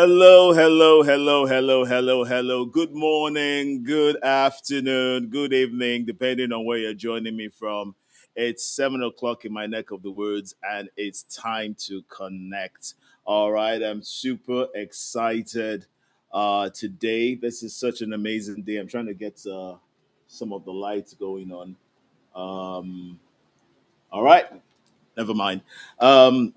Hello, hello, hello, hello, hello, hello. Good morning, good afternoon, good evening, depending on where you're joining me from. It's 7 o'clock in my neck of the woods, and it's time to connect. All right, I'm super excited today. This is such an amazing day. I'm trying to get some of the lights going on. Um, all right, never mind. Um,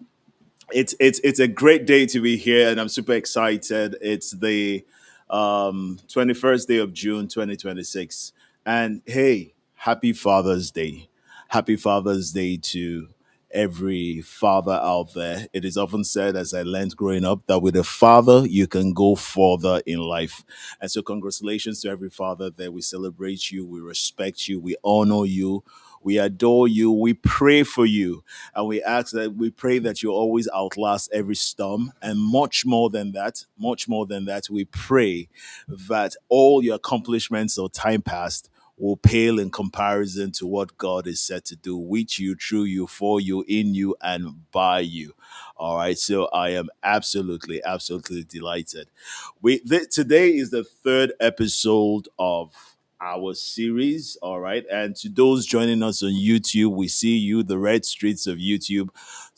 it's a great day to be here, and I'm super excited. It's the 21st day of June 2026, and hey, happy Father's Day! Happy Father's Day to every father out there. It is often said, as I learned growing up, that with a father you can go further in life. And so, congratulations to every father there. We celebrate you, we respect you, we honor you, we adore you, we pray for you, and we pray that you always outlast every storm. And much more than that, we pray that all your accomplishments of time past will pale in comparison to what God is set to do with you, through you, for you, in you, and by you. All right. So I am absolutely delighted. Today is the third episode of our series. All right. And to those joining us on YouTube, we see you, the red streets of YouTube.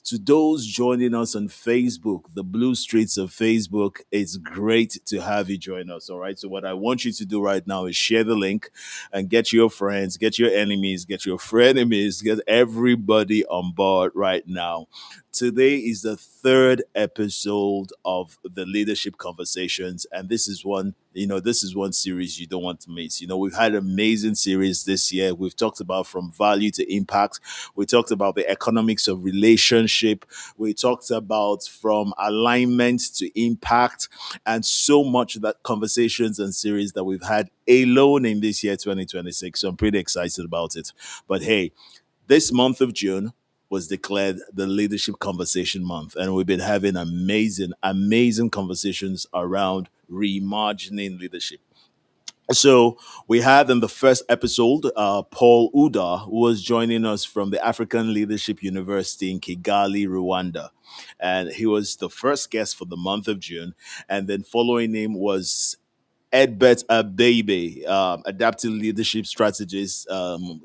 To those joining us on Facebook, the blue streets of Facebook, it's great to have you join us. All right. So, what I want you to do right now is share the link and get your friends, get your enemies, get your frenemies, get everybody on board right now. Today is the third episode of the leadership conversations, and this is one series you don't want to miss. We've had an amazing series this year. We've talked about from value to impact. We talked about the economics of relationship. We talked about from alignment to impact, and so much of that conversations and series that we've had alone in this year 2026. So I'm pretty excited about it. But hey, this month of June was declared the Leadership Conversation Month, and we've been having amazing conversations around reimagining leadership. So we had in the first episode, Paul Uda, who was joining us from the African Leadership University in Kigali, Rwanda. And he was the first guest for the month of June. And then following him was Edbert Abebe, adaptive leadership strategist,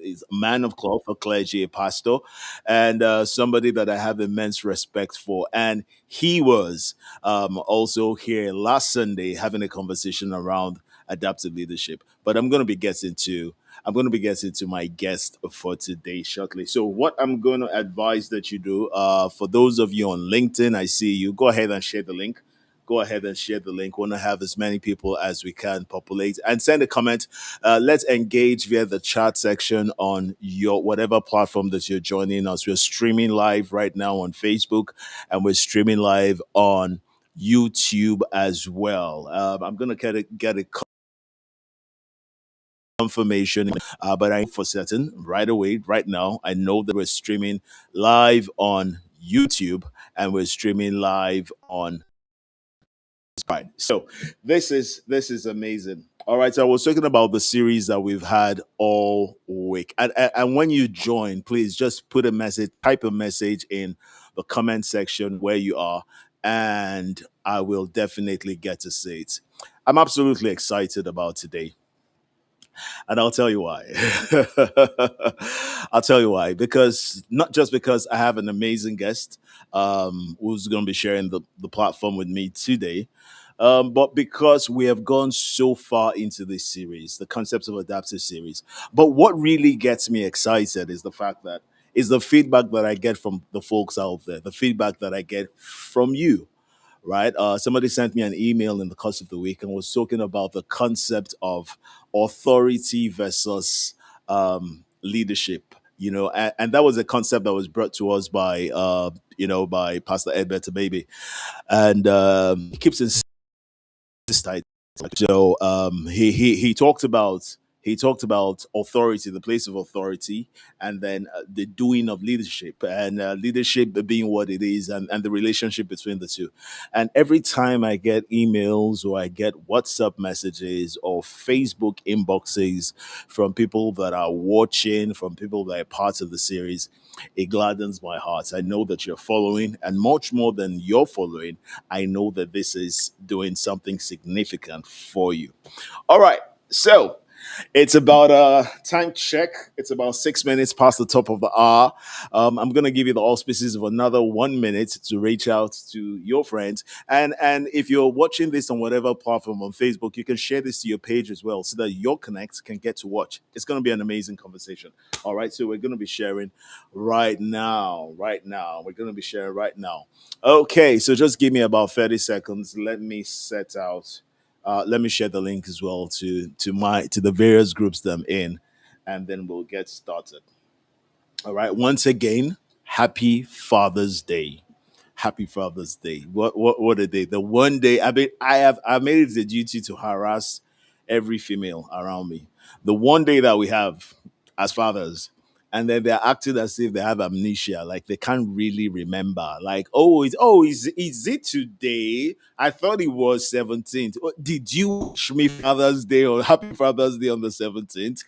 is a man of cloth, a clergy, a pastor, and somebody that I have immense respect for. And he was also here last Sunday having a conversation around adaptive leadership. But I'm going to be getting to my guest for today shortly. So, what I'm going to advise that you do, for those of you on LinkedIn, I see you. Go ahead and share the link. Go ahead and share the link. We want to have as many people as we can populate and send a comment. Let's engage via the chat section on your whatever platform that you're joining us. We're streaming live right now on Facebook, and we're streaming live on YouTube as well. I'm gonna get a confirmation, but I for certain right away, right now, I know that we're streaming live on YouTube and we're streaming live on. Right. So this is amazing. All right. So I was talking about the series that we've had all week. And when you join, please just put a message, type a message in the comment section where you are, and I will definitely get to see it. I'm absolutely excited about today. And I'll tell you why. I'll tell you why. Because not just because I have an amazing guest who's going to be sharing the platform with me today, but because we have gone so far into this series, the concept of adaptive series. But what really gets me excited is the fact that is the feedback that I get from the folks out there, the feedback that I get from you, right? Somebody sent me an email in the course of the week and was talking about the concept of authority versus leadership. And that was a concept that was brought to us by Pastor Edbert Baby, and he keeps insisting. So he talked about he talked about authority, the place of authority, and then the doing of leadership, and leadership being what it is, and the relationship between the two. And every time I get emails or I get WhatsApp messages or Facebook inboxes from people that are watching, from people that are part of the series, it gladdens my heart. I know that you're following, and much more than you're following, I know that this is doing something significant for you. All right. So it's about time check. It's about 6 minutes past the top of the hour. I'm gonna give you the auspices of another 1 minute to reach out to your friends. And if you're watching this on whatever platform on Facebook, you can share this to your page as well so that your connects can get to watch. It's gonna be an amazing conversation. All right. So we're gonna be sharing right now. Right now. We're gonna be sharing right now. Okay, so just give me about 30 seconds. Let me set out let me share the link as well to the various groups that I'm in, and then we'll get started. All right. Once again, happy Father's Day. Happy Father's Day. What a day. The one day I made it a duty to harass every female around me. The one day that we have as fathers, and then they're acting as if they have amnesia, like they can't really remember. Like, is it today? I thought it was 17th. Did you wish me Father's Day or Happy Father's Day on the 17th?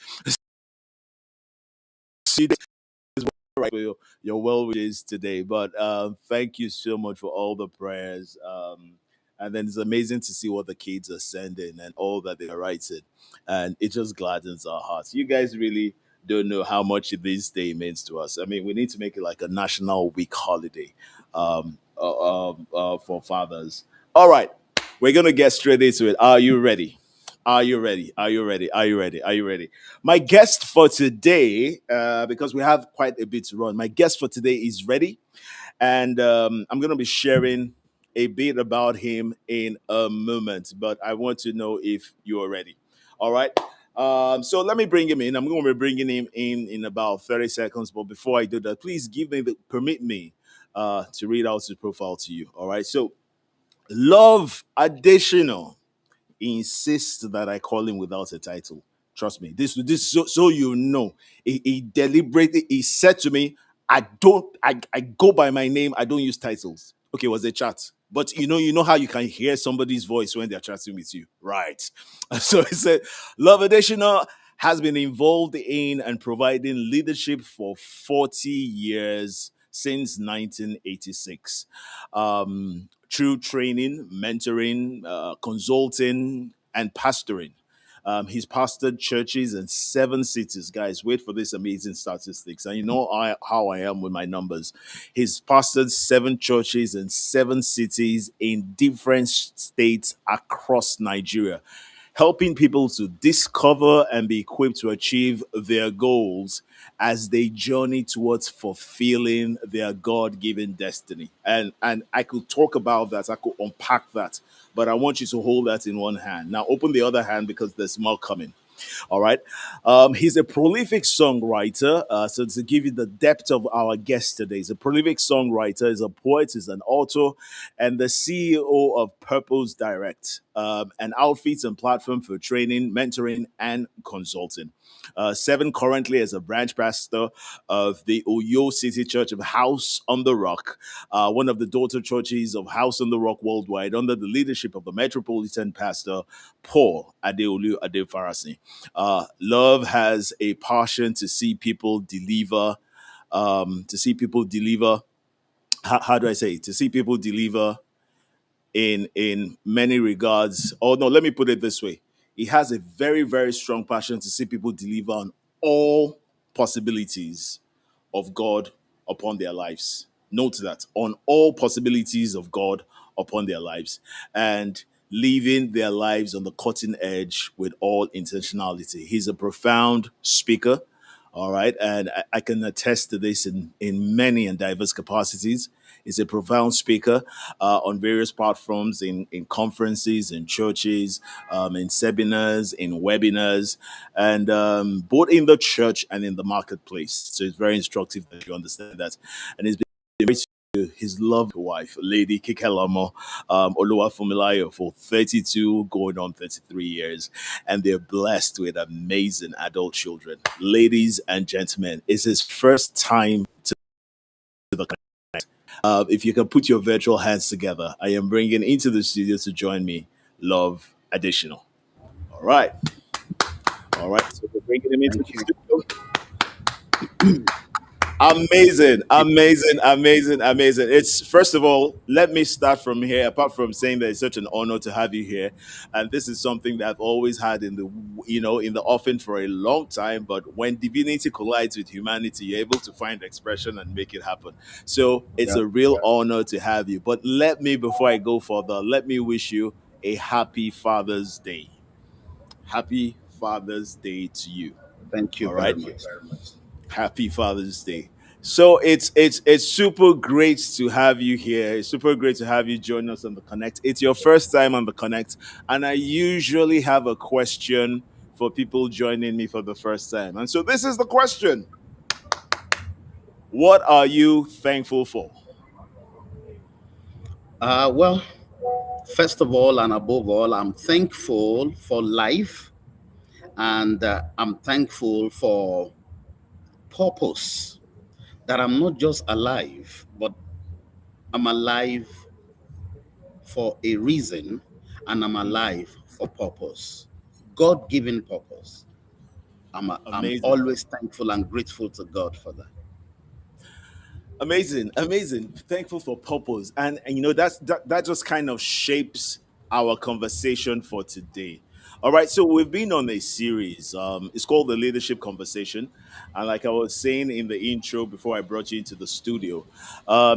Right for your well wishes today. But thank you so much for all the prayers. And then it's amazing to see what the kids are sending and all that they're writing. And it just gladdens our hearts. You guys really don't know how much this day means to us. I mean, we need to make it like a national week holiday for fathers. All right, we're going to get straight into it. Are you ready? Are you ready? Are you ready? Are you ready? Are you ready? My guest for today, because we have quite a bit to run, my guest for today is ready. And I'm going to be sharing a bit about him in a moment. But I want to know if you're ready. All right. So let me bring him in. I'm going to be bringing him in about 30 seconds. But before I do that, please permit me to read out his profile to you. All right. So, Love Additional. He insists that I call him without a title. Trust me. This so you know. He deliberately he said to me, I go by my name, I don't use titles. Okay, it was a chat. But you know how you can hear somebody's voice when they're chatting with you. Right. So he said, Love Additional has been involved in and providing leadership for 40 years since 1986 through training, mentoring, consulting, and pastoring. He's pastored churches in 7 cities. Guys, wait for this amazing statistics. And you know how I am with my numbers. He's pastored 7 churches in 7 cities in different states across Nigeria, helping people to discover and be equipped to achieve their goals as they journey towards fulfilling their God-given destiny. And I could talk about that, I could unpack that, but I want you to hold that in one hand. Now open the other hand because there's more coming. All right. He's a prolific songwriter. So to give you the depth of our guest today, he's a prolific songwriter, he's a poet, he's an author, and the CEO of Purpose Direct, an outfit and platform for training, mentoring, and consulting. Seven currently as a branch pastor of the Oyo City Church of House on the Rock, one of the daughter churches of House on the Rock worldwide, under the leadership of the Metropolitan Pastor Paul Adeolu Adefarasi. Love has a passion to see people deliver. To see people deliver. How do I say it? To see people deliver in many regards. Oh no, let me put it this way. He has a very, very strong passion to see people deliver on all possibilities of God upon their lives. Note that, on all possibilities of God upon their lives, and living their lives on the cutting edge with all intentionality. He's a profound speaker. All right. And I can attest to this in many and diverse capacities. He's a profound speaker on various platforms, in conferences, in churches, in seminars, in webinars, and both in the church and in the marketplace. So it's very instructive that you understand that. And it's been great his loved wife, Lady Kikelamo Oluwafumilayo, for 32 going on 33 years. And they're blessed with amazing adult children. Ladies and gentlemen, it's his first time to the if you can put your virtual hands together, I am bringing into the studio to join me, Love Additional. All right. All right. So we're bringing him into Thank the you. studio. Amazing, amazing, amazing, amazing. It's first of all, let me start from here. Apart from saying that it's such an honor to have you here, and this is something that I've always had in the in the offing for a long time. But when divinity collides with humanity, you're able to find expression and make it happen. So it's Yeah. a real honor to have you. But let me, before I go further, let me wish you a happy Father's Day. Happy Father's Day to you. Thank you All very right. much. Happy Father's Day. So it's super great to have you here. It's super great to have you join us on the Connect. It's your first time on the Connect, and I usually have a question for people joining me for the first time. And so this is the question: what are you thankful for? Well, first of all and above all, I'm thankful for life, and I'm thankful for purpose. That I'm not just alive, but I'm alive for a reason, and I'm alive for purpose, God-given purpose. I'm Amazing. always thankful and grateful to God for that. Amazing, amazing. Thankful for purpose, and that just kind of shapes our conversation for today. All right, so we've been on a series. It's called the Leadership Conversation, and like I was saying in the intro before I brought you into the studio,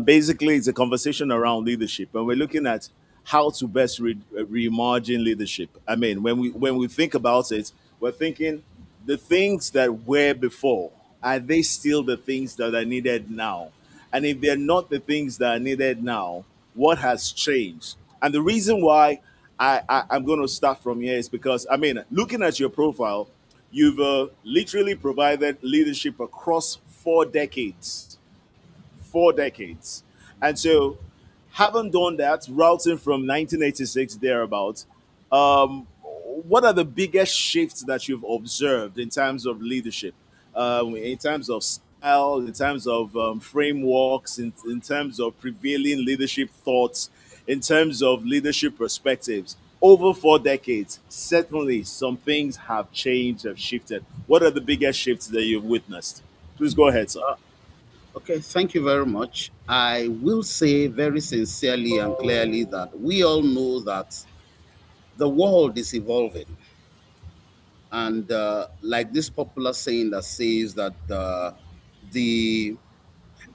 basically it's a conversation around leadership, and we're looking at how to best reimagine leadership. I mean, when we think about it, we're thinking the things that were before, are they still the things that are needed now? And if they're not the things that are needed now, what has changed? And the reason why I'm going to start from here is because, I mean, looking at your profile, you've literally provided leadership across 4 decades. 4 decades. And so, having done that, routing from 1986 thereabouts, what are the biggest shifts that you've observed in terms of leadership, in terms of style, in terms of frameworks, in terms of prevailing leadership thoughts, in terms of leadership perspectives? Over 4 decades, certainly some things have changed, have shifted. What are the biggest shifts that you've witnessed? Please go ahead, sir. Okay, thank you very much. I will say very sincerely and clearly that we all know that the world is evolving. And like this popular saying that says that the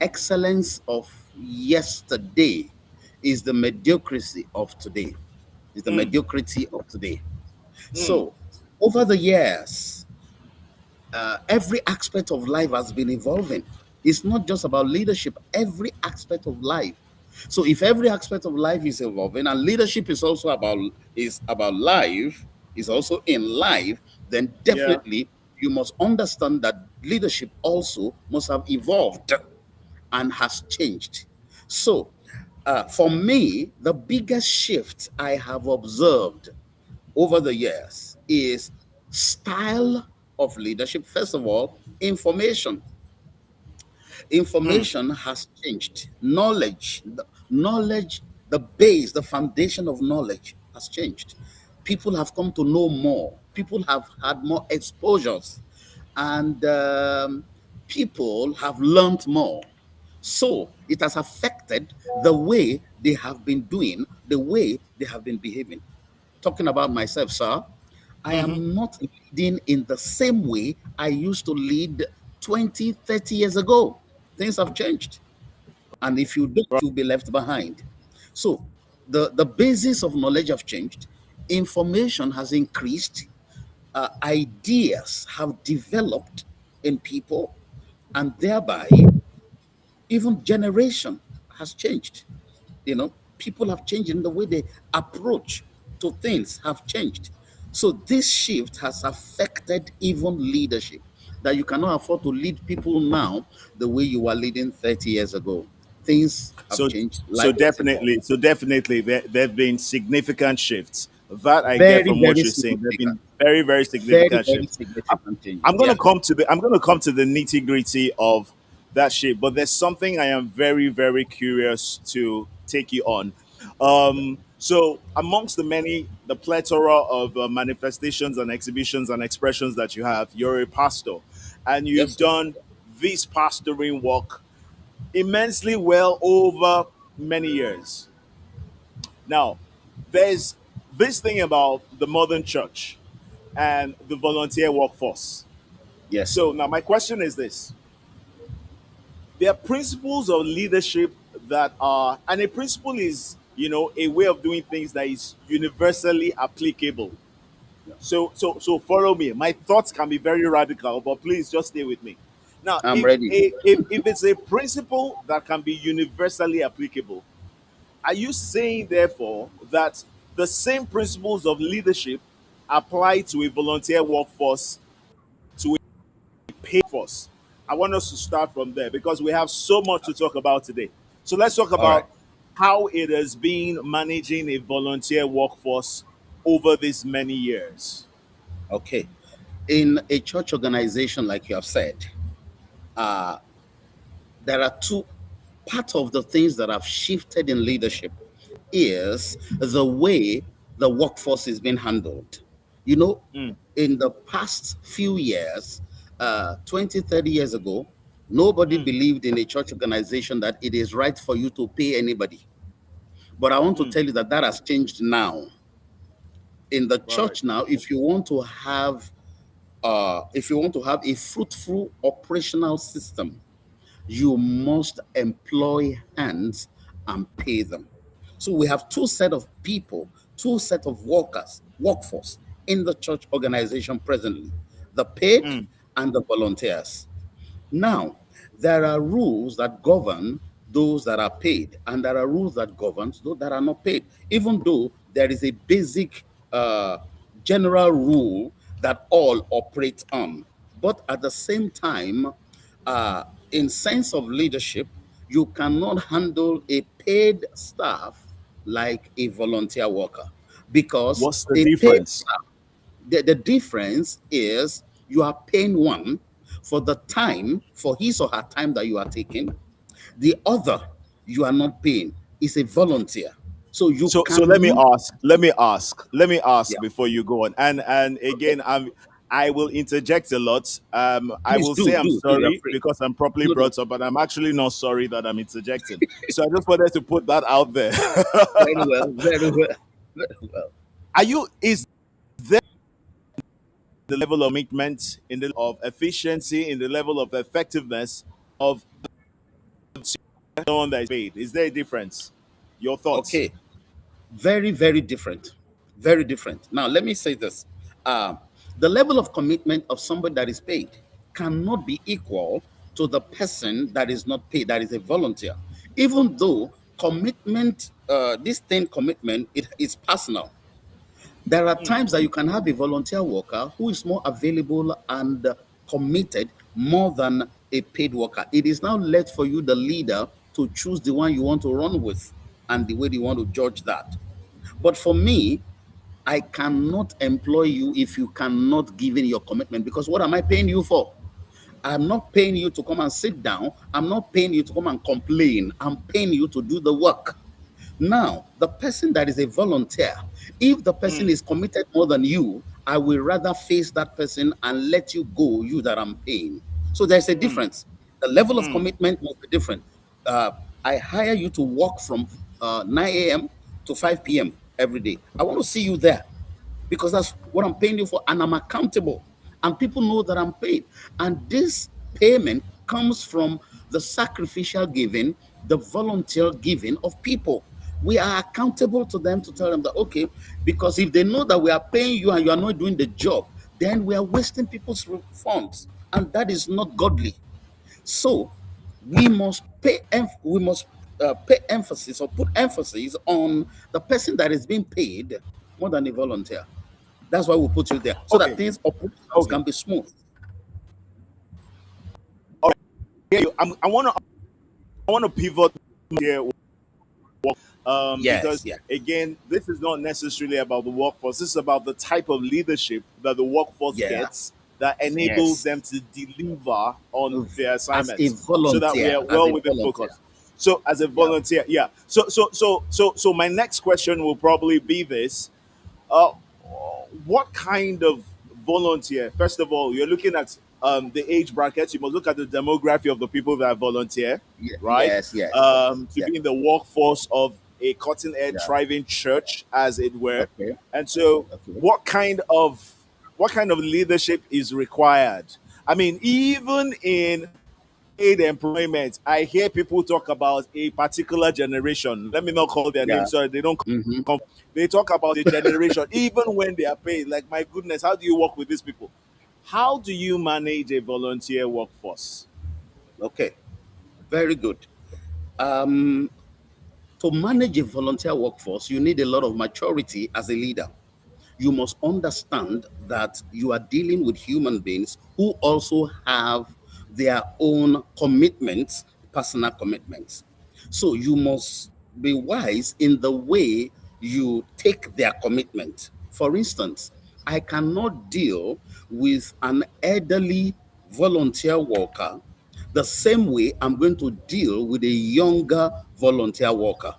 excellence of yesterday is the mediocrity of today, is the Mm, mediocrity of today. mm, So, over the years, every aspect of life has been evolving. It's not just about leadership, every aspect of life. So if every aspect of life is evolving and leadership is about life, is also in life, then yeah. definitely you must understand that leadership also must have evolved and has changed. So for me, the biggest shift I have observed over the years is style of leadership. First of all, information. Mm, Information has changed. Knowledge, the base, the foundation of knowledge has changed. People have come to know more. People have had more exposures, and people have learned more. So it has affected the way they have been doing, the way they have been behaving. Talking about myself, sir, I mm-hmm. am not leading in the same way I used to lead 20, 30 years ago. Things have changed. And if you don't, Right. you'll be left behind. So the basis of knowledge have changed, information has increased, ideas have developed in people, and thereby even generation has changed. People have changed in the way they approach to things have changed. So this shift has affected even leadership, that you cannot afford to lead people now the way you were leading 30 years ago. things have So changed. so Life has evolved. definitely, there've been significant shifts. That I get Very, from what very you're saying. There've significant. been very, very Very, significant very shifts. significant changes. I'm Yeah. gonna come to the nitty gritty of that shape, but there's something I am very, very curious to take you on. So amongst the plethora of manifestations and exhibitions and expressions that you have, you're a pastor, and you've Yes, sir. done this pastoring work immensely well over many years. Now, there's this thing about the modern church and the volunteer workforce. Yes, sir. So now my question is this. There are principles of leadership that are, and a principle is, a way of doing things that is universally applicable. Yeah. So follow me. My thoughts can be very radical, but please just stay with me. Now, I'm ready. if it's a principle that can be universally applicable, are you saying therefore that the same principles of leadership apply to a volunteer workforce, to pay force? I want us to start from there because we have so much to talk about today. So let's talk All right. about how it has been managing a volunteer workforce over these many years. Okay. In a church organization, like you have said, uh, there are two part of the things that have shifted in leadership is the way the workforce is being handled. You know, Mm, in the past few years, 20, 30 years ago, nobody mm, believed in a church organization that it is right for you to pay anybody. But I want to mm. tell you that that has changed now. In the Right. church now, if you want to have a fruitful operational system, you must employ hands and pay them. So we have two set of people, two set of workers, workforce in the church organization presently, the paid Mm. and the volunteers. Now, there are rules that govern those that are paid, and there are rules that govern those that are not paid, even though there is a basic general rule that all operate on. But at the same time, uh, in sense of leadership, you cannot handle a paid staff like a volunteer worker because What's the a paid difference? staff, the difference is you are paying one for the time, for his or her time that you are taking. The other, you are not paying. Is a volunteer. So you So cannot, let me ask yeah, before you go on. And again, I will interject a lot. I please will say I'm do, you're sorry free. because I'm properly No, no, brought up, but I'm actually not sorry that I'm interjecting. So I just wanted to put that out there. very well, very well, very well. Are you is there the level of commitment, in the of efficiency, in the level of effectiveness of someone that is paid? Is there a difference? Your thoughts? Okay, very, very different. Very different. Now, let me say this. Uh, the level of commitment of somebody that is paid cannot be equal to the person that is not paid, that is a volunteer. Even though commitment, this thing commitment, it is personal. There are Mm, times that you can have a volunteer worker who is more available and committed more than a paid worker. It is now left for you, the leader, to choose the one you want to run with and the way you want to judge that. But for me, I cannot employ you if you cannot give in your commitment, because what am I paying you for? I'm not paying you to come and sit down. I'm not paying you to come and complain. I'm paying you to do the work. Now, the person that is a volunteer, if the person mm, is committed more than you, I will rather face that person and let you go, you that I'm paying. So there's a mm, difference. The level of mm. commitment must be different. Uh, I hire you to work from 9 a.m. to 5 p.m. every day. I want to see you there because that's what I'm paying you for, and I'm accountable. And people know that I'm paid. And this payment comes from the sacrificial giving, the volunteer giving of people. We are accountable to them to tell them that, okay, because if they know that we are paying you and you are not doing the job, then we are wasting people's funds. And that is not godly. So we must pay emphasis or put emphasis on the person that is being paid more than a volunteer. That's why we put you there so that Okay, things operations okay. can be smooth. All right. I want to pivot. here, Yes, because yeah, again, this is not necessarily about the workforce. This is about the type of leadership that the workforce yeah, gets that enables yes. them to deliver on their As a assignments, so that we volunteer, are as a well within volunteer. focus. So, as a Yeah, volunteer, yeah. So, my next question will probably be this: uh, what kind of volunteer? First of all, you're looking at the age brackets. You must look at the demography of the people that volunteer, right? yes, yes, yes, To yeah, be in the workforce of a cotton edge yeah. thriving church, as it were. Okay, And so, okay. what kind of leadership is required? I mean, even in paid employment, I hear people talk about a particular generation. Let me not call their name Yeah. so they don't Mm-hmm. come. They talk about a generation, even when they are paid. Like, my goodness, how do you work with these people? How do you manage a volunteer workforce? Okay. Very good. Um, to manage a volunteer workforce, you need a lot of maturity as a leader. You must understand that you are dealing with human beings who also have their own commitments, personal commitments. So you must be wise in the way you take their commitment. For instance, I cannot deal with an elderly volunteer worker the same way I'm going to deal with a younger volunteer worker.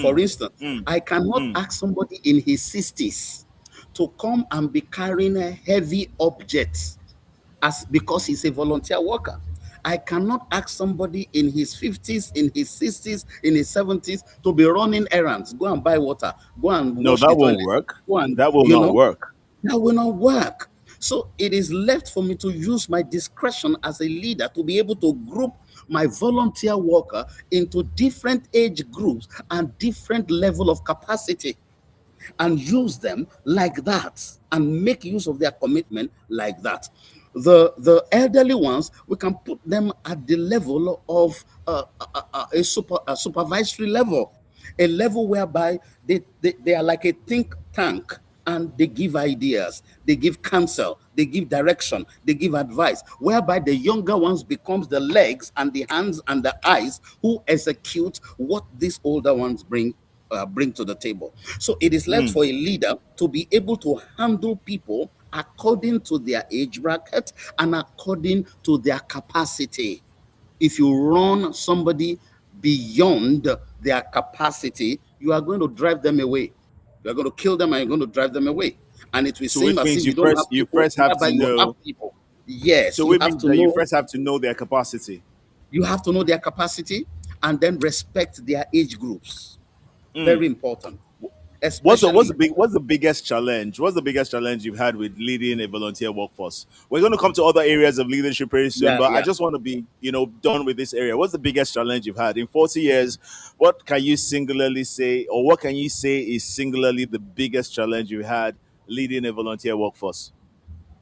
For Mm, instance, mm, I cannot mm. ask somebody in his 60s to come and be carrying a heavy objects as because he's a volunteer worker. I cannot ask somebody in his 50s, in his 60s, in his 70s to be running errands, go and buy water, go and No, wash that the won't toilet, work. go and, That will not work. that will not work. So it is left for me to use my discretion as a leader to be able to group my volunteer worker into different age groups and different level of capacity and use them like that and make use of their commitment like that. The elderly ones, we can put them at the level of a supervisory level, a level whereby they are like a think tank and they give ideas, they give counsel, they give direction, they give advice, whereby the younger ones becomes the legs and the hands and the eyes who execute what these older ones bring to the table. So it is left Mm. for a leader to be able to handle people according to their age bracket and according to their capacity. If you run somebody beyond their capacity, you are going to drive them away. You are going to kill them and you're going to drive them away. And it will So, seem which as means if you don't have you people, first have whereby to you have know. people. Yes, So, you it have means to that you know. first have to know their capacity. You have to know their capacity and then respect their age groups. Mm. Very important. What's Especially, what's the biggest challenge? What's the biggest challenge you've had with leading a volunteer workforce? We're going to come to other areas of leadership very soon, yeah, but I yeah. just want to be, done with this area. What's the biggest challenge you've had in 40 years? What can you singularly say, or what can you say is singularly the biggest challenge you had leading a volunteer workforce?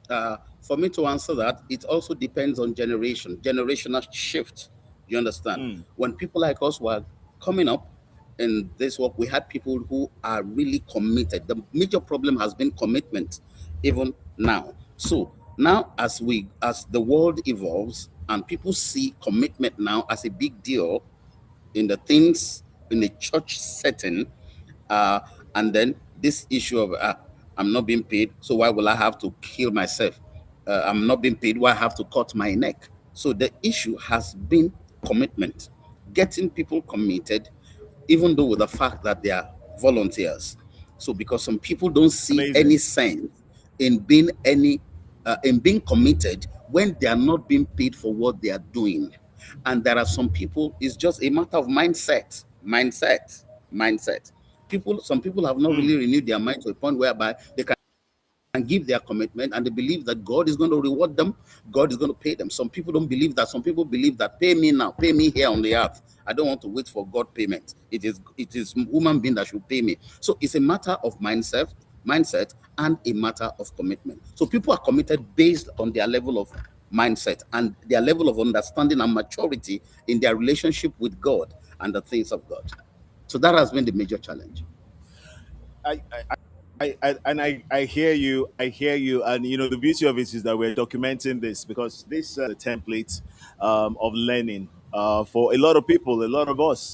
For me to answer that, it also depends on generational shift. You understand? Mm. When people like us were coming up in this work, we had people who are really committed. The major problem has been commitment, even now. So now, as the world evolves and people see commitment now as a big deal, in the things in a church setting, uh, and then this issue of I'm not being paid, so why will I have to kill myself? I'm not being paid, why I have to cut my neck? So the issue has been commitment, getting people committed, even though with the fact that they are volunteers. So because some people don't see any Amazing. sense in being committed when they are not being paid for what they are doing. And there are some people, it's just a matter of mindset. Some people have not Mm. really renewed their mind to a point whereby they can and give their commitment and they believe that God is going to reward them, God is going to pay them. Some people don't believe that. Some people believe that pay me now, pay me here on the earth. I don't want to wait for God payment. It is human being that should pay me. So it's a matter of mindset and a matter of commitment. So people are committed based on their level of mindset and their level of understanding and maturity in their relationship with God and the things of God. So that has been the major challenge. I, I hear you. I hear you. And the beauty of it is that we're documenting this, because this template of learning. for a lot of people, a lot of us,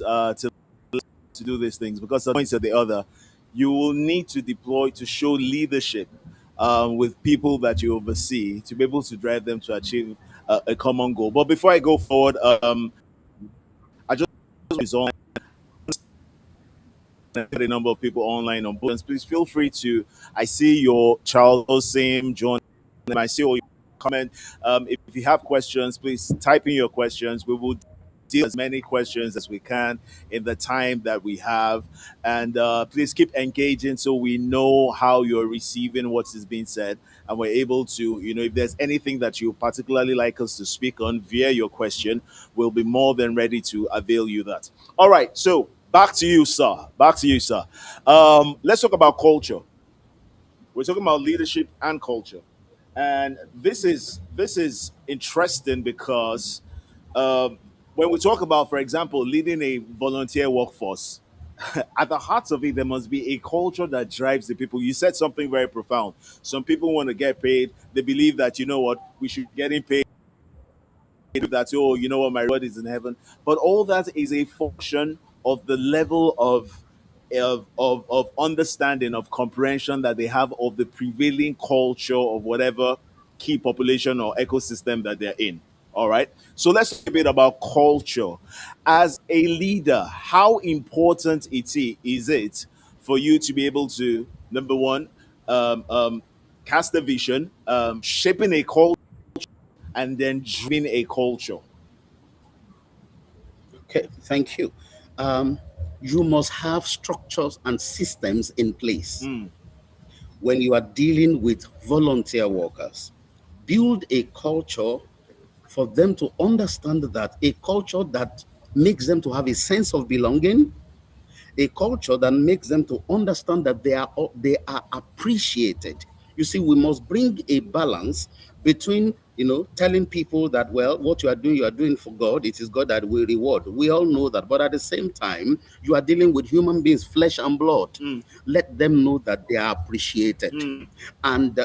to do these things, because at points or the other, you will need to deploy to show leadership with people that you oversee to be able to drive them to achieve a common goal. But before I go forward, I just on a number of people online on both. Please feel free to. I see your Charles, same John. I see all your comment. If you have questions, please type in your questions. We will deal as many questions as we can in the time that we have, and please keep engaging so we know how you're receiving what is being said, and we're able to, if there's anything that you particularly like us to speak on via your question, we'll be more than ready to avail you that. All right, so back to you, sir. Back to you, sir. Let's talk about culture. We're talking about leadership and culture, and this is interesting because when we talk about, for example, leading a volunteer workforce, at the heart of it, there must be a culture that drives the people. You said something very profound. Some people want to get paid. They believe that, what, we should get getting paid, that, oh, what, my reward is in heaven. But all that is a function of the level of understanding, of comprehension that they have of the prevailing culture of whatever key population or ecosystem that they're in. All right. So let's talk a bit about culture. As a leader, how important is it for you to be able to, number one, um, um, cast a vision, shaping a culture, and then driving a culture? Okay, thank you. Um, you must have structures and systems in place Mm, when you are dealing with volunteer workers. Build a culture for them to understand, that a culture that makes them to have a sense of belonging, a culture that makes them to understand that they are appreciated. You see, we must bring a balance between, telling people that, well, what you are doing for God. It is God that will reward. We all know that, but at the same time, you are dealing with human beings, flesh and blood. mm, Let them know that they are appreciated, mm, and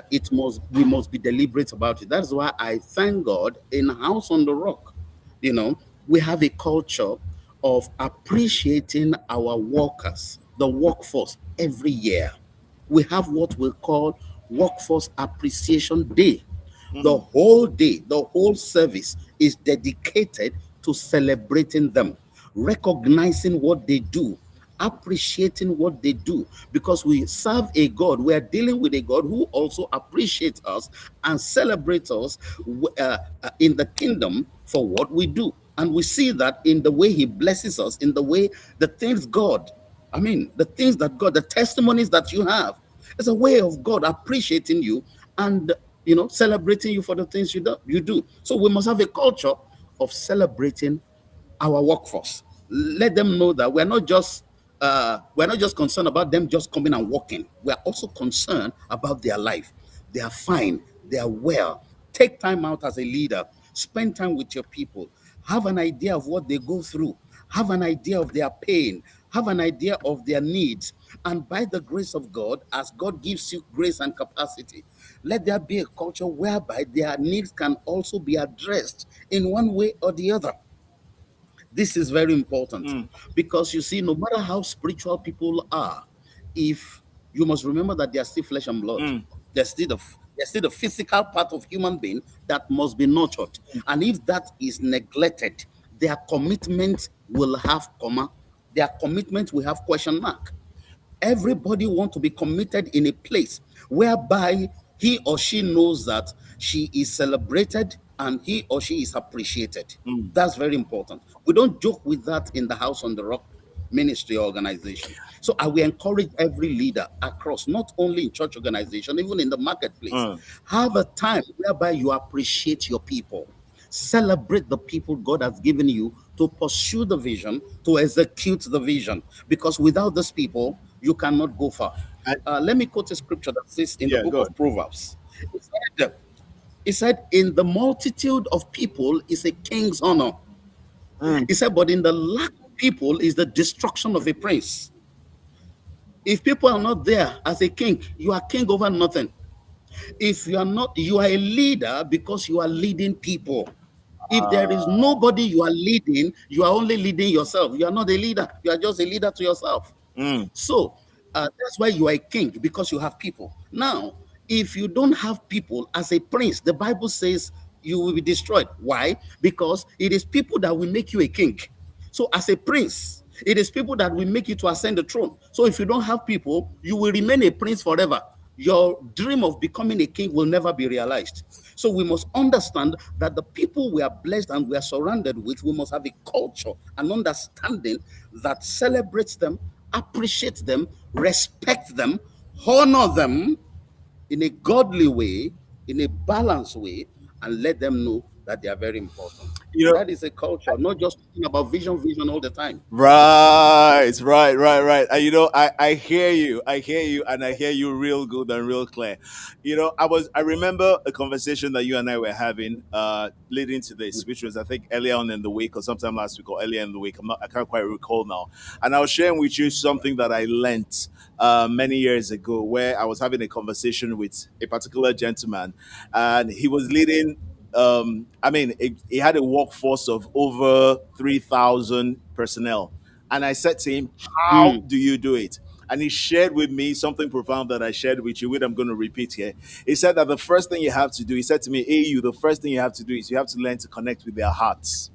we must be deliberate about it. That's why I thank God in House on the Rock. You know, we have a culture of appreciating our workers, the workforce, every year. We have what we call Workforce Appreciation Day. The mm, whole day, the whole service is dedicated to celebrating them, recognizing what they do, appreciating what they do, because we serve a God. We are dealing with a God who also appreciates us and celebrates us in the kingdom for what we do. And we see that in the way He blesses us, in the way the things God, the things that God, the testimonies that you have, it's a way of God appreciating you and celebrating you for the things you do. So we must have a culture of celebrating our workforce. Let them know that we're not just concerned about them just coming and working. We are also concerned about their life. They are fine. They are well. Take time out as a leader. Spend time with your people. Have an idea of what they go through. Have an idea of their pain. Have an idea of their needs. And by the grace of God, as God gives you grace and capacity, let there be a culture whereby their needs can also be addressed in one way or the other. This is very important, mm, because you see, no matter how spiritual people are, if you must remember that they are still flesh and blood, mm, there's still the physical part of human being that must be nurtured. And if that is neglected, their commitment will have comma, their commitment will have question mark. Everybody want to be committed in a place whereby he or she knows that she is celebrated and he or she is appreciated. mm, That's very important. We don't joke with that in the House on the Rock ministry organization. So I will encourage every leader across, not only in church organization, even in the marketplace, mm. have a time whereby you appreciate your people. Celebrate the people God has given you to pursue the vision, to execute the vision. Because without these people, you cannot go far. And Let me quote a scripture that says in the yeah, book good. of Proverbs. It said, it said, in the multitude of people is a king's honor. Mm, He said, but in the lack of people is the destruction of a prince. If people are not there as a king, you are king over nothing. If you are not, you are a leader because you are leading people. If there is nobody you are leading, you are only leading yourself. You are not a leader. You are just a leader to yourself. Mm. So that's why you are a king, because you have people. Now, if you don't have people as a prince, the Bible says you will be destroyed. Why? Because it is people that will make you a king. So, as a prince, it is people that will make you to ascend the throne. So, if you don't have people, you will remain a prince forever. Your dream of becoming a king will never be realized. So, we must understand that the people we are blessed and we are surrounded with, we must have a culture and understanding that celebrates them, appreciate them, respect them, honor them in a godly way, in a balanced way, and let them know that they are very important. You know, That is a culture, not just talking about vision all the time. right. And I hear you. I hear you, and I hear you real good and real clear. I remember a conversation that you and I were having leading to this, which was I think earlier on in the week or sometime last week or earlier in the week. I can't quite recall now. And I was sharing with you something that I learnt many years ago, where I was having a conversation with a particular gentleman, and he was leading he had a workforce of over 3,000 personnel. And I said to him, how Mm, do you do it? And he shared with me something profound that I shared with you, which I'm going to repeat here. He said that the first thing you have to do, he said to me, AU, the first thing you have to do is you have to learn to connect with their hearts.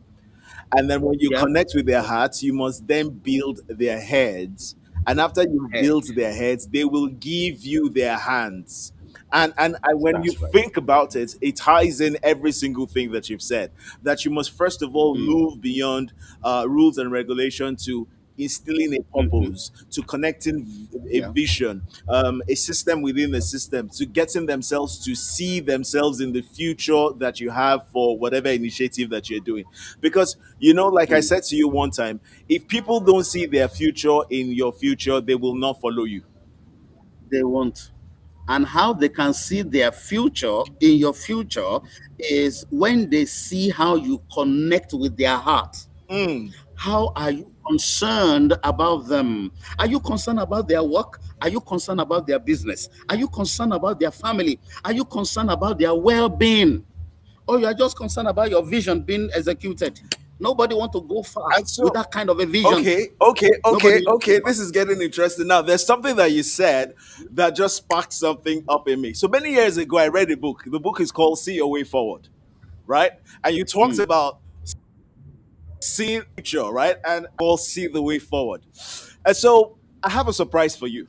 And then when you yeah, connect with their hearts, you must then build their heads. And after you head. build their heads, they will give you their hands. When you That's right. think about it, it ties in every single thing that you've said. That you must first of all Mm, move beyond rules and regulation to instilling a mhm, purpose, to connecting a yeah. vision, a system within the system, to getting themselves to see themselves in the future that you have for whatever initiative that you're doing. Because, like I Mm, said to you one time, if people don't see their future in your future, they will not follow you. they won't. And how they can see their future in your future is when they see how you connect with their heart. Mm. How are you concerned about them? Are you concerned about their work? Are you concerned about their business? Are you concerned about their family? Are you concerned about their well-being? Or you are just concerned about your vision being executed? Nobody want to go far And with so, that kind of a vision. okay, Nobody wants to go okay. far. This is getting interesting now. There's something that you said that just sparked something up in me. So many years ago, I read a book. The book is called See Your Way Forward, right? And you talked Mm, about seeing the future, right? And all see the way forward. And so I have a surprise for you.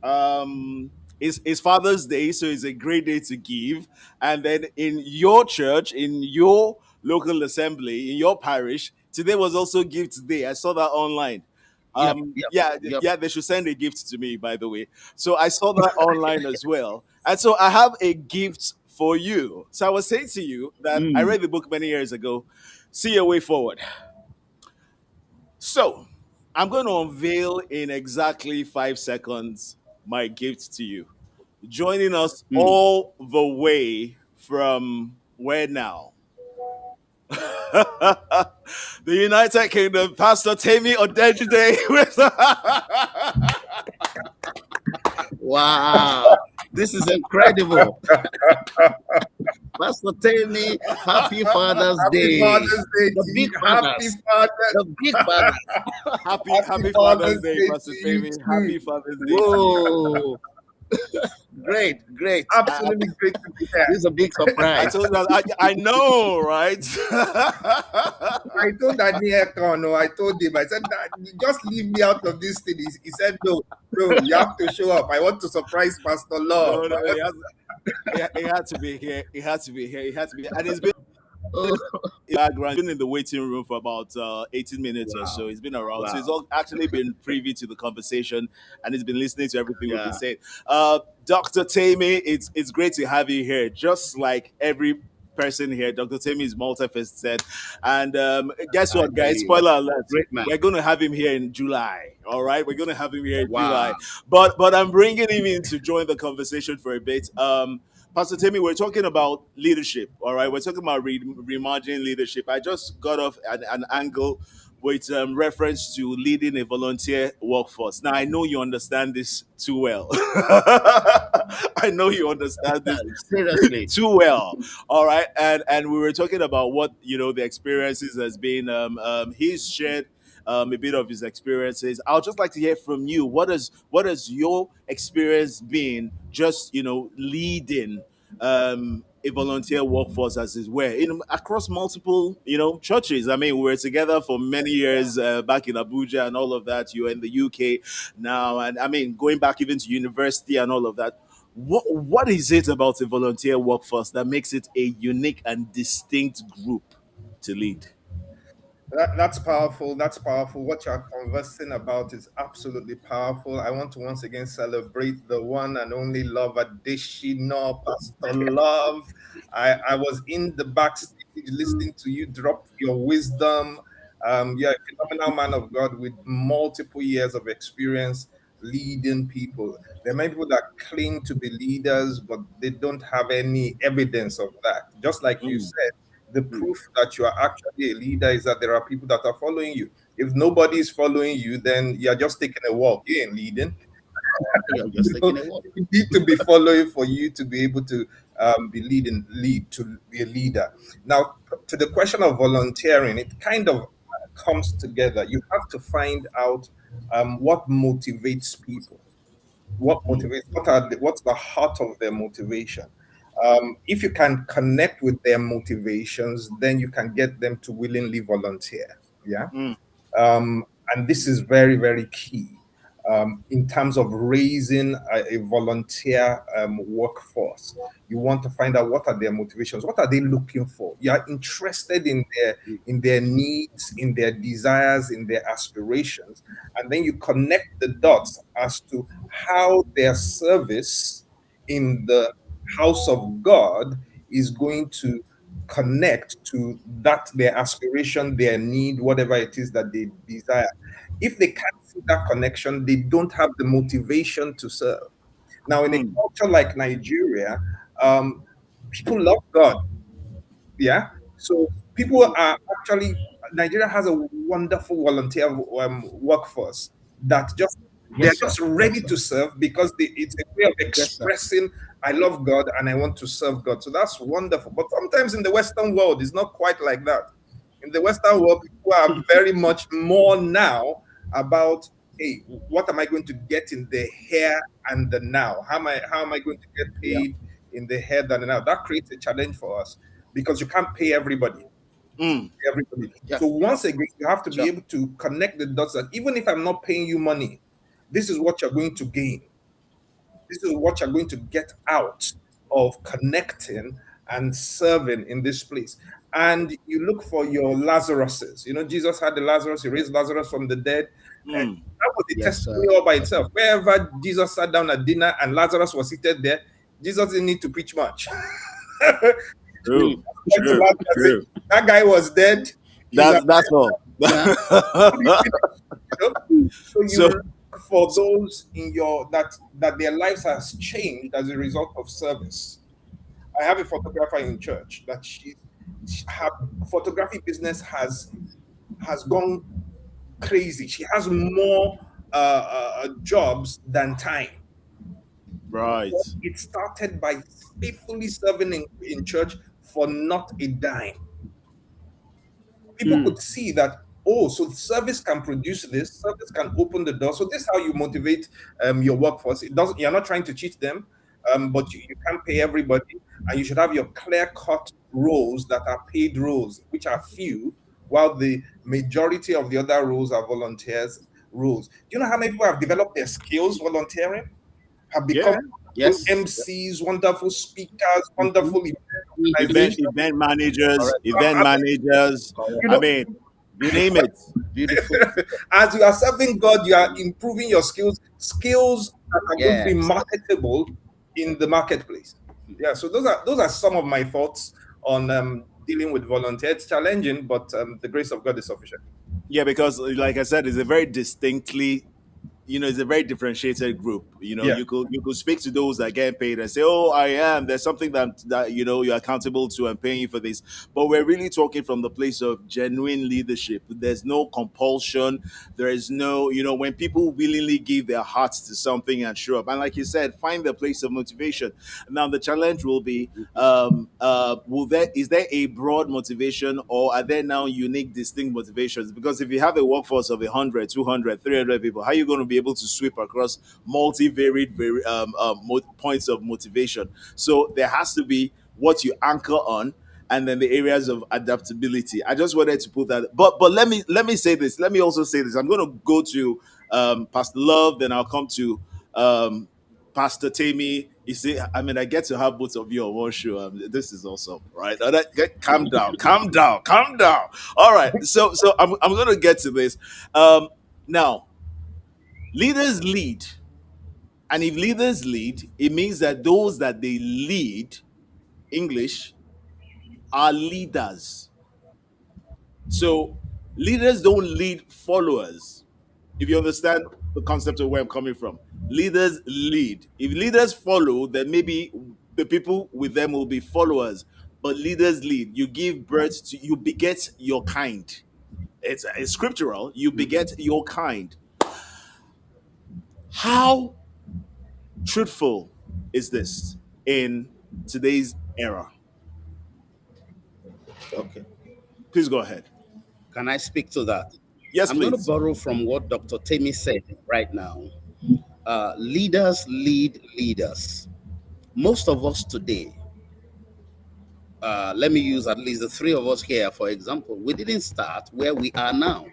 Um, it's Father's Day, so it's a great day to give. And then in your church, in your local assembly, in your parish, today was also gift day. I saw that online. yep, yep, yep. Yeah, they should send a gift to me, by the way. So I saw that online as well. And so I have a gift for you. So I was saying to you that I Mm, read the book many years ago. See your way forward. So I'm going to unveil in exactly 5 seconds my gift to you. Joining us mm. all the way from where now? The United Kingdom, Pastor Temi Odejide. Wow, this is incredible. Pastor tell me, happy Father's Happy Day. Father's Day The to big you. Happy fathers, Father. the big fathers. Happy Happy Father's Father's Day, Day Pastor to you Temi. too. Happy Father's Day to you. Whoa, great, great. Absolutely great to be here. This is a big I surprise. told you, I know, right? I told Daniel Kano, I told him, I said, just leave me out of this thing. He said, no, no, you have to show up. I want to surprise Pastor Love. No, no, he had to be here. He had to be here. He had to be here. And he's been Oh, background. He's been in the waiting room for about 18 minutes or so. wow, He's been around. So he's wow. all actually been privy to the conversation and he's been listening to everything we've been Yeah, saying. Dr. Tammy, it's great to have you here. Just like every person here, Dr. Tammy is multifaceted. And guess I what, tell guys? you, Spoiler alert. great man. We're going to have him here in July. All right, we're going to have him here in Wow. July. But I'm bringing him in to join the conversation for a bit. Pastor Timmy, we're talking about leadership. All right, we're talking about reimagining leadership. I just got off an angle with reference to leading a volunteer workforce. Now I know you understand this too well. I know you understand this Seriously. too well. All right, and we were talking about what the experiences has been. He's shared a bit of his experiences. I'll just like to hear from you. What has your experience been? Just leading a volunteer workforce as it were across multiple churches. I mean, we were together for many years back in Abuja and all of that. You're in the UK now, and I mean going back even to university and all of that. What is it about a volunteer workforce that makes it a unique and distinct group to lead? That's powerful. That's powerful. What you're conversing about is absolutely powerful. I want to once again celebrate the one and only Love Adesina, Pastor Love. I was in the backstage listening to you drop your wisdom. You're a phenomenal man of God with multiple years of experience leading people. There are many people that claim to be leaders, but they don't have any evidence of that. Just like you Mm, said, the mm, proof that you are actually a leader is that there are people that are following you. If nobody is following you, then you're just taking a walk. You ain't leading. You're just taking a walk. You need to be following for you to be able to lead to be a leader. Now, to the question of volunteering, it kind of comes together. You have to find out what motivates people. What mm, motivates? What's the heart of their motivation? If you can connect with their motivations, then you can get them to willingly volunteer. Yeah, mm, um, and this is very, very key in terms of raising a volunteer workforce. You want to find out what are their motivations, what are they looking for. You are interested in their needs, in their desires, in their aspirations, and then you connect the dots as to how their service in the house of God is going to connect to that their aspiration, their need, whatever it is that they desire. If they can't see that connection, they don't have the motivation to serve. Now, in a mm. culture like Nigeria, um, people love God. Yeah. So people are actually, Nigeria has a wonderful volunteer workforce that just they're Yes, sir. just Yes, ready sir. to serve because it's a way of Yes, sir. expressing I love God and I want to serve God. So that's wonderful. But sometimes in the Western world, it's not quite like that. In the Western world, people are very much more now about, hey, what am I going to get in the here and the now? How am I going to get Yeah. paid in the here and the now? That creates a challenge for us because you can't pay everybody. Mm. Everybody. Yeah. So Sure. once again, you have to be Sure. able to connect the dots that even if I'm not paying you money, this is what you're going to gain. This is what you're going to get out of connecting and serving in this place. And you look for your Lazaruses. You know, Jesus had the Lazarus, he raised Lazarus from the dead. Mm. That was a Yes, sir. testimony all by itself. Wherever Jesus sat down at dinner and Lazarus was seated there, Jesus didn't need to preach much. Mm. True, true, true. That guy was dead. He's alive. That's all. Yeah. You know? So you so look for those in your that their lives has changed as a result of service. I have a photographer in church that her photography business has gone crazy. She has more jobs than time. right. It started by faithfully serving in church for not a dime. People Mm. could see that, oh, so service can produce this, service can open the door. So this is how you motivate your workforce. It doesn't, you're not trying to cheat them, but you can't pay everybody, and you should have your clear-cut roles that are paid roles, which are few, while the majority of the other roles are volunteers roles. Do you know how many people have developed their skills volunteering, have become Yeah. wonderful Yes. MCs, wonderful speakers, Mm-hmm. wonderful event Mm-hmm. organization? Correct. Event managers. You I Correct. know, mean, you name it. Beautiful. as you are serving God, you are improving your skills that are going to be Yes. marketable in the marketplace. Yeah, so those are some of my thoughts on dealing with volunteer. It's challenging, but the grace of God is sufficient. Yeah, because like I said, it's a very distinctly it's a very differentiated group. Yeah. You could speak to those that get paid and say, "Oh, I am." There's something that you're accountable to and paying you for this. But we're really talking from the place of genuine leadership. There's no compulsion. There is no, when people willingly give their hearts to something and show up. And like you said, find the place of motivation. Now the challenge will be, will there is there a broad motivation, or are there now unique, distinct motivations? Because if you have a workforce of 100, 200, 300 people, how are you going to be able to sweep across multivariate points of motivation? So there has to be what you anchor on, and then the areas of adaptability. I just wanted to put that. But let me say this. Let me also say this. I'm going to go to Pastor Love, then I'll come to um, Pastor Tammy. You see, I mean, I get to have both of you on one show. This is awesome, right? Calm down, calm down, calm down. All right, so I'm going to get to this. Now, leaders lead, and if leaders lead, it means that those that they lead, English, are leaders. So leaders don't lead followers. If you understand the concept of where I'm coming from, leaders lead. If leaders follow, then maybe the people with them will be followers. But leaders lead. You give birth to, you beget your kind. It's scriptural. You beget your kind. How truthful is this in today's era? Okay. Please go ahead. Can I speak to that? Yes, I'm going to please. borrow from what Dr. Temi said right now. Leaders lead leaders. Most of us today, let me use at least the three of us here, for example, we didn't start where we are now.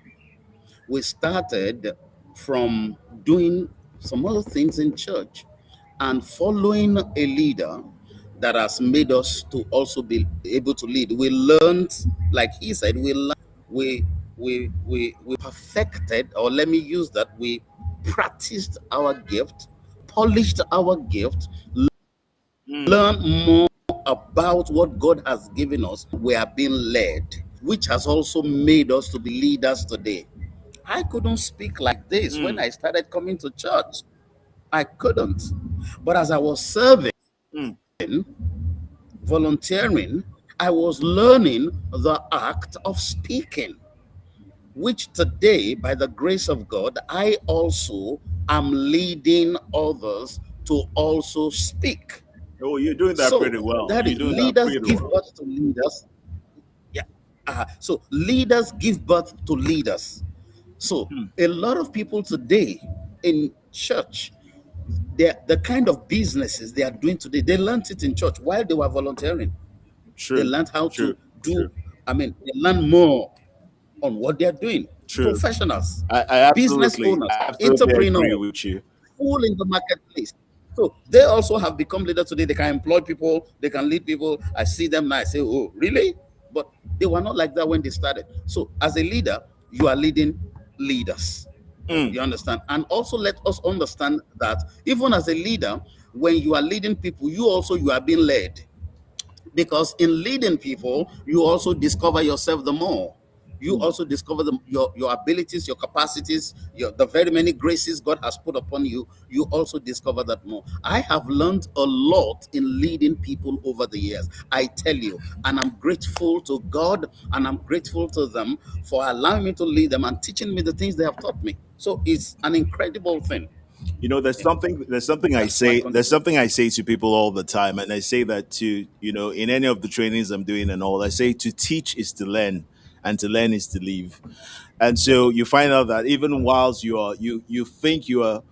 We started from doing some other things in church and following a leader that has made us to also be able to lead. We learned, like he said, we perfected, or let me use that, we practiced our gift, polished our gift, Mm, learn more about what God has given us. We are being led, which has also made us to be leaders today. I couldn't speak like this when mm, I started coming to church. I couldn't. But as I was serving, mm. volunteering, I was learning the act of speaking, which today, by the grace of God, I also am leading others to also speak. Oh, you're doing that So pretty well. that You're is, doing that leaders pretty give well. birth to leaders. Yeah. So leaders give birth to leaders. So Hmm. a lot of people today in church, the kind of businesses they are doing today, they learned it in church while they were volunteering. They True, learned how true, to true, do, they learn more on what they are doing. true. Professionals, I business absolutely, owners, I absolutely agree entrepreneurs, with you. full in the marketplace. So they also have become leaders today. They can employ people, they can lead people. I see them now, I say, oh, really? But they were not like that when they started. So as a leader, you are leading leaders. Mm, You understand? And also let us understand that even as a leader, when you are leading people, you are being led, because in leading people you also discover yourself the more. You mm. also discover your abilities, your capacities, the very many graces God has put upon you. You also discover that more. I have learned a lot in leading people over the years, I tell you, and I'm grateful to God and I'm grateful to them for allowing me to lead them and teaching me the things they have taught me. So it's an incredible thing. There's Yeah, something I that's my say, there's contribution. something I say to people all the time, and I say that to, in any of the trainings I'm doing and all, I say to teach is to learn, and to learn is to leave. And so you find out that even whilst you think you are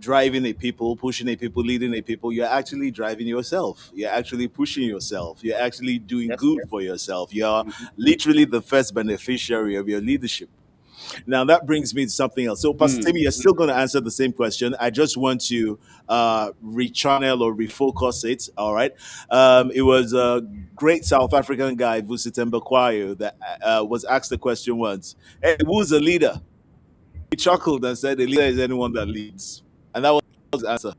driving a people, pushing a people, leading a people, you're actually driving yourself. You're actually pushing yourself. You're actually doing Yes, good yes. for yourself. You're Mhm. literally the first beneficiary of your leadership. Now that brings me to something else. So, Pastor Timmy, you're still going to answer the same question. I just want to rechannel or refocus it. All right. It was a great South African guy, Vusitemba Kwayo, that was asked the question once: "Hey, who's a leader?" He chuckled and said, "A leader is anyone that leads," and that was his answer.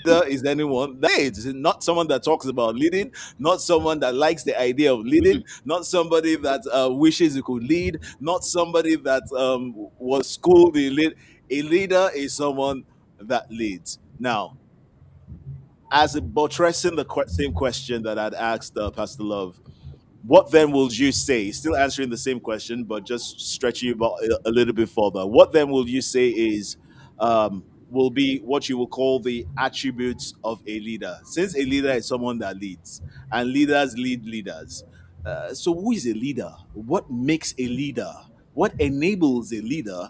Leader is anyone that leads, not someone that talks about leading, not someone that likes the idea of leading, not somebody that wishes he could lead, not somebody that was schooled in lead. A leader is someone that leads. Now, as a buttressing the same question that I'd asked Pastor Love, what then will you say? Still answering the same question, but just stretching it a little bit further. What then will you say is will be what you will call the attributes of a leader? Since a leader is someone that leads, and leaders lead leaders. So, who is a leader? What makes a leader? What enables a leader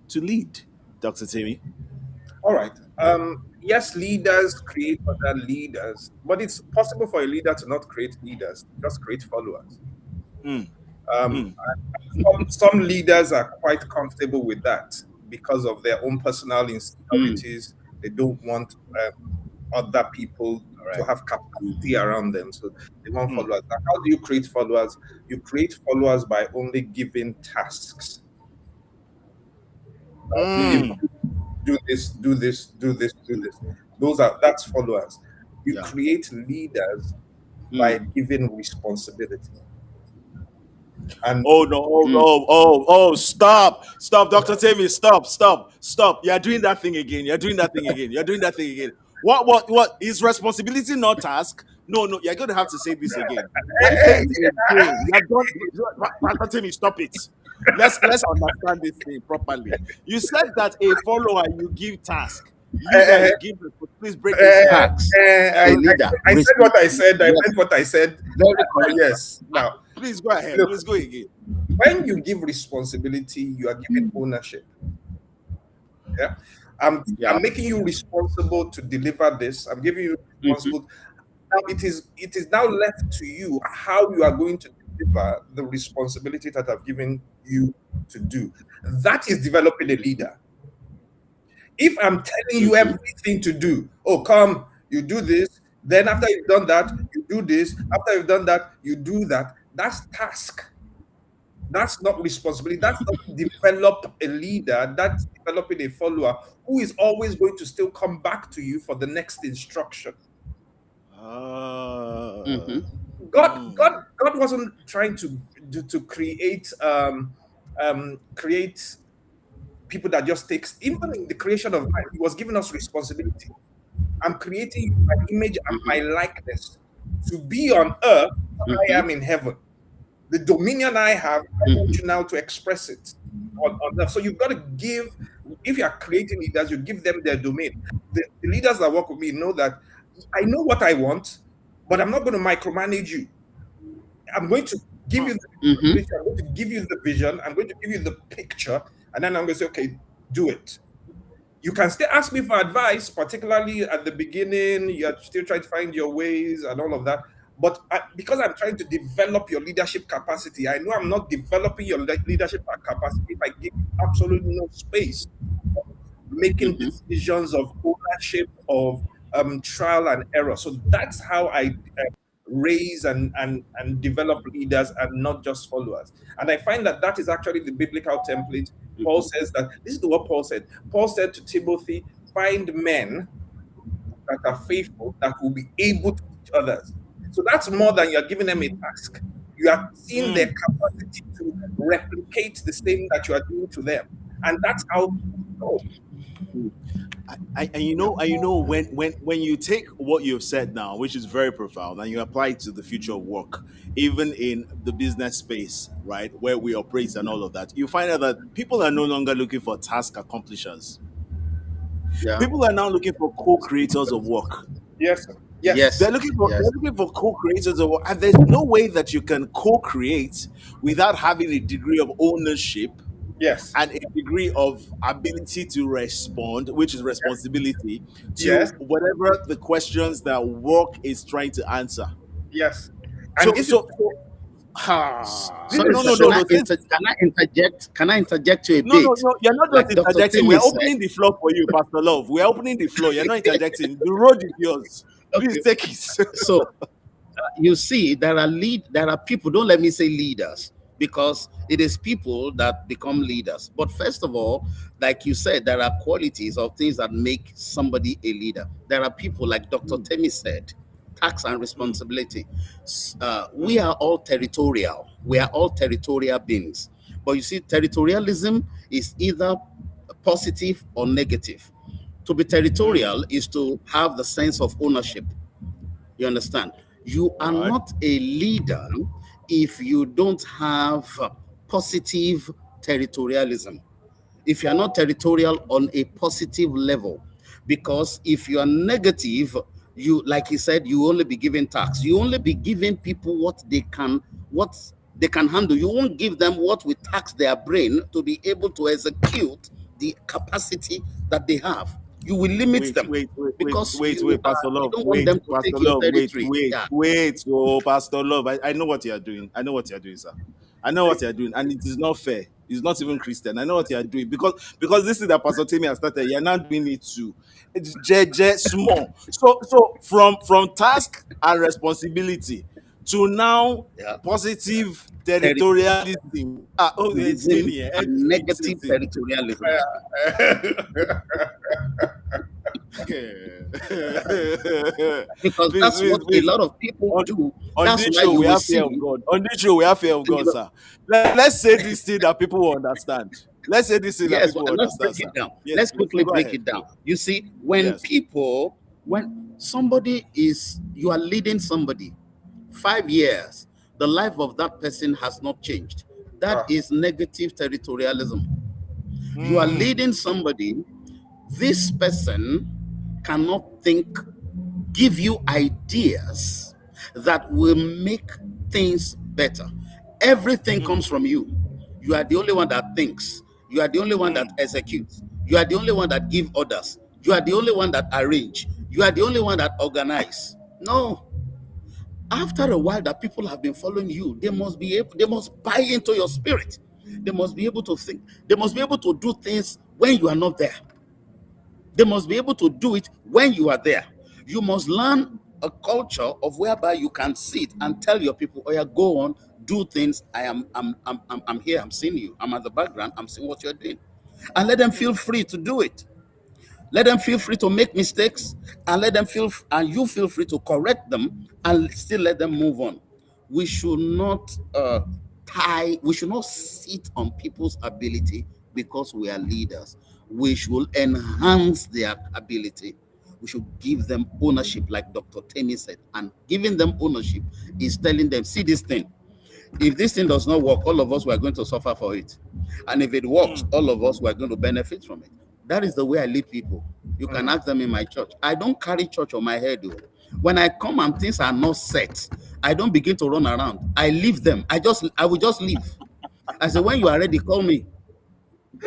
to lead? Dr. Timmy. All right. Yes, leaders create other leaders, but it's possible for a leader to not create leaders, just create followers. Mm, Um, mm, some leaders are quite comfortable with that because of their own personal Mm. insecurities. They don't want other people All to right. have capacity around them, so they want mm, followers. Now, how do you create followers? You create followers by only giving tasks. You give mm. do this, do this, do this, do this. That's followers. You Yeah. create leaders by Mm. giving responsibility. And Oh no! Oh Mm. oh oh oh! Stop! Stop, Doctor Temi! Stop! Stop! Stop! You're doing that thing again. You're doing that thing again. You're doing that thing again. What? What? What is responsibility not task? No, no. You're going to have to say this again. Say it again. You're done. Pastor Temi, stop it. Let's understand this thing properly. You said that a follower you give task. You that uh, you give. Please break this down. Tax. A I leader. said what I said. I Yes. meant what I said. Very correct. Yes. Now, Please go ahead. look, Please go again. when you give responsibility, you are giving ownership. Yeah. I'm Yeah. making you responsible to deliver this. I'm giving you Mhm. responsible. Now it is now left to you how you are going to deliver the responsibility that I've given you to do. That is developing a leader. If I'm telling you Mhm. everything to do, oh, come, you do this, then after you've done that, you do this, after you've done that, you do that. That's task. That's not responsibility. That's not develop a leader. That's developing a follower who is always going to still come back to you for the next instruction. Mhm. Mm. God wasn't trying to create create people that just takes, even in the creation of man, he was giving us responsibility. I'm creating you my image and Mhm. my likeness to be on earth. I Mhm. am in heaven. The dominion I have, I want Mhm. you now to express it on earth. So you've got to give, if you are creating leaders, you give them their domain. The leaders that work with me know that I know what I want, but I'm not going to micromanage you. I'm going to give you the Mhm. responsibility, I'm going to give you the vision, I'm going to give you the picture, and then I'm going to say, okay, do it. You can still ask me for advice, particularly at the beginning. You're still trying to find your ways and all of that. But because I'm trying to develop your leadership capacity, I know I'm not developing your leadership capacity if I give you absolutely no space making Mhm. decisions of ownership, of trial and error. So that's how I raise and develop leaders and not just followers. And I find that that is actually the biblical template. Paul Mhm. says that this is what Paul said. Paul said to Timothy, find men that are faithful that will be able to teach others. So that's more than you're giving them a task. You are seeing their Mm. capacity to replicate the same that you are doing to them. And that's how people grow. And you Yeah. know, when you take what you've said now, which is very profound, and you apply it to the future of work, even in the business space, right, where we operate and all of that, you find out that people are no longer looking for task accomplishers. Yeah. People are now looking for co-creators of work. Yes, sir. Yes. Yes. They're Yes. looking for co-creators of work, and there's no way that you can co-create without having a degree of ownership Yes. and a degree of ability to respond, which is responsibility, to Yes. whatever the questions that work is trying to answer. Yes. And So, this is so, so this Sorry, is no, no, sir. no, so no. Since, Can I interject? Can I interject you a no, no, bit? no, you're not just Like Dr. interjecting. We're Timmy said. opening the floor for you, Pastor Love. We're opening the floor. You're not interjecting. The road is yours. Please Okay. take it. So you see, there are people, don't let me say leaders, because it is people that become leaders. But first of all, like you said, there are qualities of things that make somebody a leader. There are people, like Dr. Mm, Temi said, tax and mm, responsibility. We mm, are all territorial. We are all territorial beings. But you see, territorialism is either positive or negative. To be territorial is to have the sense of ownership. You understand? You All are right. not a leader if you don't have positive territorialism, if you are not territorial on a positive level. Because if you are negative, you, like he said, you only be giving tax. You only be giving people what they can handle. You won't give them what will tax their brain to be able to execute the capacity that they have. You will limit Wait, them wait, wait, wait, because wait, wait, Pastor you Love, don't want wait, them to Pastor take your Love, wait, territory. wait, Yeah. wait. Oh, Pastor Love, I know what you are doing. I know what you are doing, sir. I know what you are doing, and it is not fair. It's not even Christian. I know what you are doing because this is that Pastor Timmy has started. You're not doing it too. It's JJ small. So from task and responsibility to now Yeah. positive territorialism. Ah, oh, it's Territorialism here. and negative territorialism. Because Please, that's please, what a please. lot of people On, do. on That's this why show, you we will have fear of see. God. On this show, we have fear of God, sir. Let's say this thing that people will understand. Let's say this thing that Yes, people will and let's break understand, sir. it down. Yes, Let's please. quickly Go break ahead. it down. You see, Yes. when somebody is, you are leading somebody 5 years, the life of that person has not changed. That Ah, is negative territorialism. You are Mm. leading somebody, this person cannot think, give you ideas that will make things better. Everything Mm. comes from you. You are the only one that thinks. You are the only one that Mm. executes. You are the only one that give orders. You are the only one that arrange. You are the only one that organize. No. After a while that people have been following you, they must buy into your spirit. They must be able to think. They must be able to do things when you are not there. They must be able to do it when you are there. You must learn a culture of whereby you can sit and tell your people, oh yeah, go on, do things. I'm here, I'm seeing you. I'm at the background, I'm seeing what you're doing. And let them feel free to do it. Let them feel free to make mistakes, and let them feel, and you feel free to correct them, and still let them move on. We should not we should not sit on people's ability because we are leaders. We should enhance their ability. We should give them ownership, like Dr. Temi said. And giving them ownership is telling them, see this thing. If this thing does not work, all of us were going to suffer for it. And if it works, Mm. all of us were going to benefit from it. That is the way I lead people. You can ask them in my church. I don't carry church on my head, though. When I come and things are not set, I don't begin to run around. I leave them. I will just leave. I say, when you are ready, call me.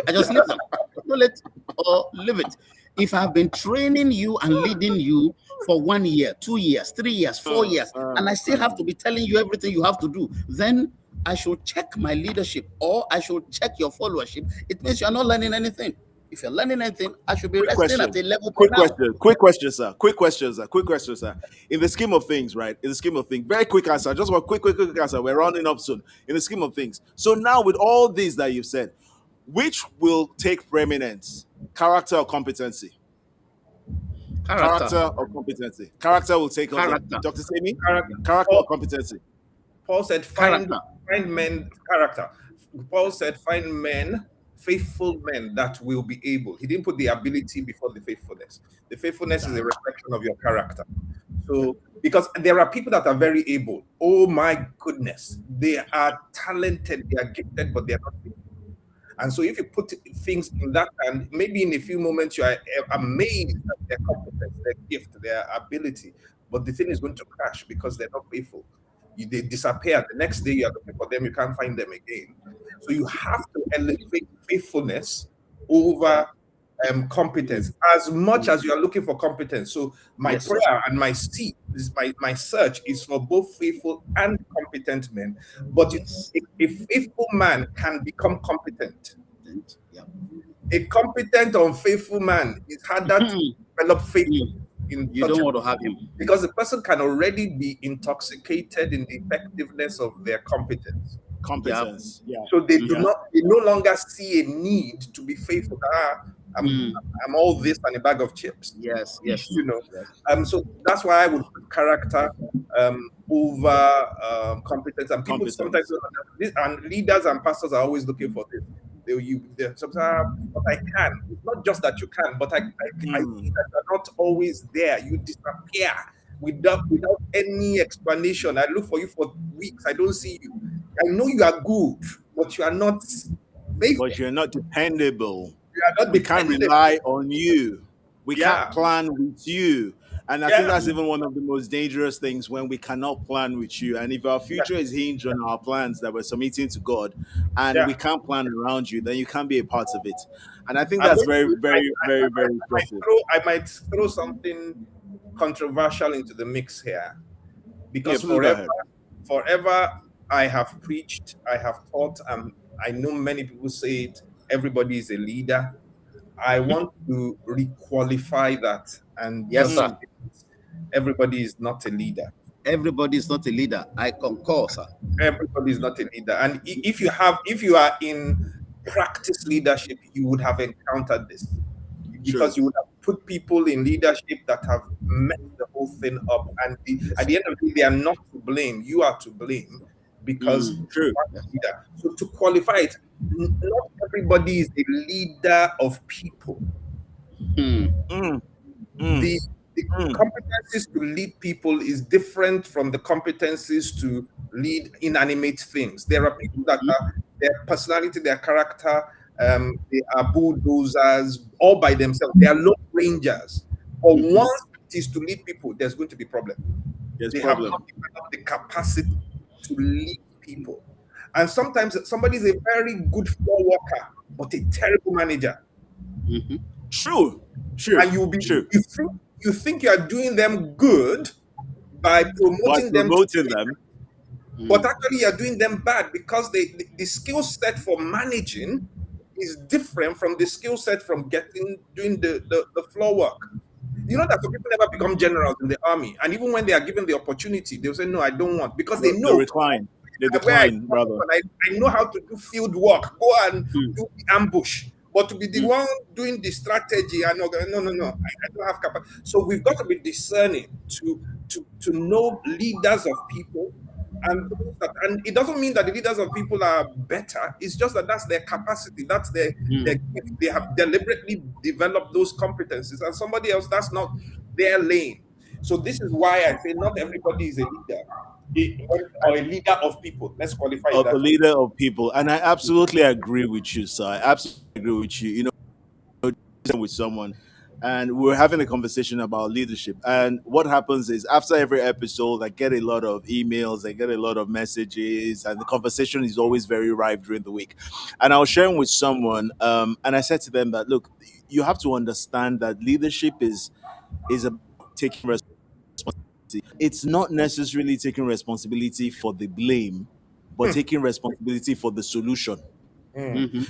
I just leave them. No, let or leave it. If I've been training you and leading you for 1 year, 2 years, 3 years, 4 years, and I still have to be telling you everything you have to do, then I should check my leadership or I should check your followership. It means you're not learning anything. If you're learning anything, I should be Quick resting at question. a level by Quick now. question. Quick question, sir. Quick question, sir. Quick question, sir. In the scheme of things, right? In the scheme of things, very quick answer. Just one quick answer. We're rounding up soon. In the scheme of things. So now, with all these that you've said, which will take preeminence? Character or competency? Character, Character or competency? Character will take over. character, Dr. Semi? character. Character or Paul, competency? Paul said, character. find men character. Paul said, find men, faithful men that will be able. He didn't put the ability before the faithfulness. The faithfulness is a reflection of your character. So, because there are people that are very able. Oh my goodness, they are talented, they are gifted, but they are not faithful. And so, if you put things in that, and maybe in a few moments you are amazed at their competence, their gift, their ability, but the thing is going to crash because they're not faithful. They disappear. The next day you are looking for them, you can't find them again. So you have to elevate faithfulness over competence as much as you are looking for competence. So my Yes, prayer and my seek is my search is for both faithful and competent men. But yes. a faithful man can become competent. Yeah. A competent, unfaithful man is harder to develop faithfulness in You such don't a want to have him. because the person can already be intoxicated in the effectiveness of their competence. Yeah. Competence. Yeah. So they do Yeah. not, they no longer see a need to be faithful. I'm all this and a bag of chips. Yes, yes, You know. yes. So that's why I would put character over competence. And people sometimes Competence. and leaders and pastors are always looking for this. Sometimes, but I can. It's not just that you can, but I see Mm. that you're not always there. You disappear without any explanation. I look for you for weeks. I don't see you. I know you are good, but you are not But faithful. you're not dependable. You are not We can't dependable. rely on you. We can't Yeah, plan with you. And I think yeah, that's even one of the most dangerous things when we cannot plan with you. And if our yeah, future is hinged on our plans that we're submitting to God and we yeah. can't plan around you, then you can't be a part of it. And I think I'm that's going very, to. very, very, very impressive. I might throw something controversial into the mix here, Yeah, because please go ahead. forever I have preached, I have taught, I know many people say it, everybody is a leader. I Mhm. want to requalify that and Yes, just sir. Mm, say everybody is not a leader. Everybody is not a leader. I concur, sir. Everybody is not a leader. And if you are in practice leadership, you would have encountered this, true. because you would have put people in leadership that have messed the whole thing up. And at Yes. the end of the day, they are not to blame. You are to blame, because Mm. True. you are Yes. the leader. So to qualify it, not everybody is a leader of people. Mm. Mm, mm, The mm, competencies to lead people is different from the competencies to lead inanimate things. There are people that Mhm. are their personality, their character, they are bulldozers all by themselves. They are lone rangers. But Mhm. once it is to lead people, there's going to be problem. there's They have problem. not developed the capacity to lead people. And sometimes somebody is a very good floor worker, but a terrible manager. Mhm. True. True. And True. you think you are doing them good by By promoting them to promoting lead, them, but Mm. actually you're doing them bad, because the skill set for managing is different from the skill set from getting doing the floor work. You know that some people never become generals in the army, and even when they are given the opportunity, they'll say, "No, I don't want," because they the know recline, the where I decline, come rather. from, I know how to do field work, go and Mm. do the ambush. But to be the Mm. one doing the strategy, I know, no, no, no, I don't have capacity. So we've got to be discerning to know leaders of people, and and it doesn't mean that the leaders of people are better. It's just that that's their capacity, that's their Mm. gift. They have deliberately developed those competencies, and somebody else, that's not their lane. So this is why I say not everybody is a leader, or a leader of people. Let's qualify it A that way. leader of people. And I absolutely agree with you, sir. I absolutely agree with you. With someone and we're having a conversation about leadership. And what happens is after every episode, I get a lot of emails, I get a lot of messages, and the conversation is always very rife during the week. And I was sharing with someone, and I said to them that look, you have to understand that leadership is about taking responsibility. It's not necessarily taking responsibility for the blame, but Hmm, taking responsibility for the solution. hmm, Mhm.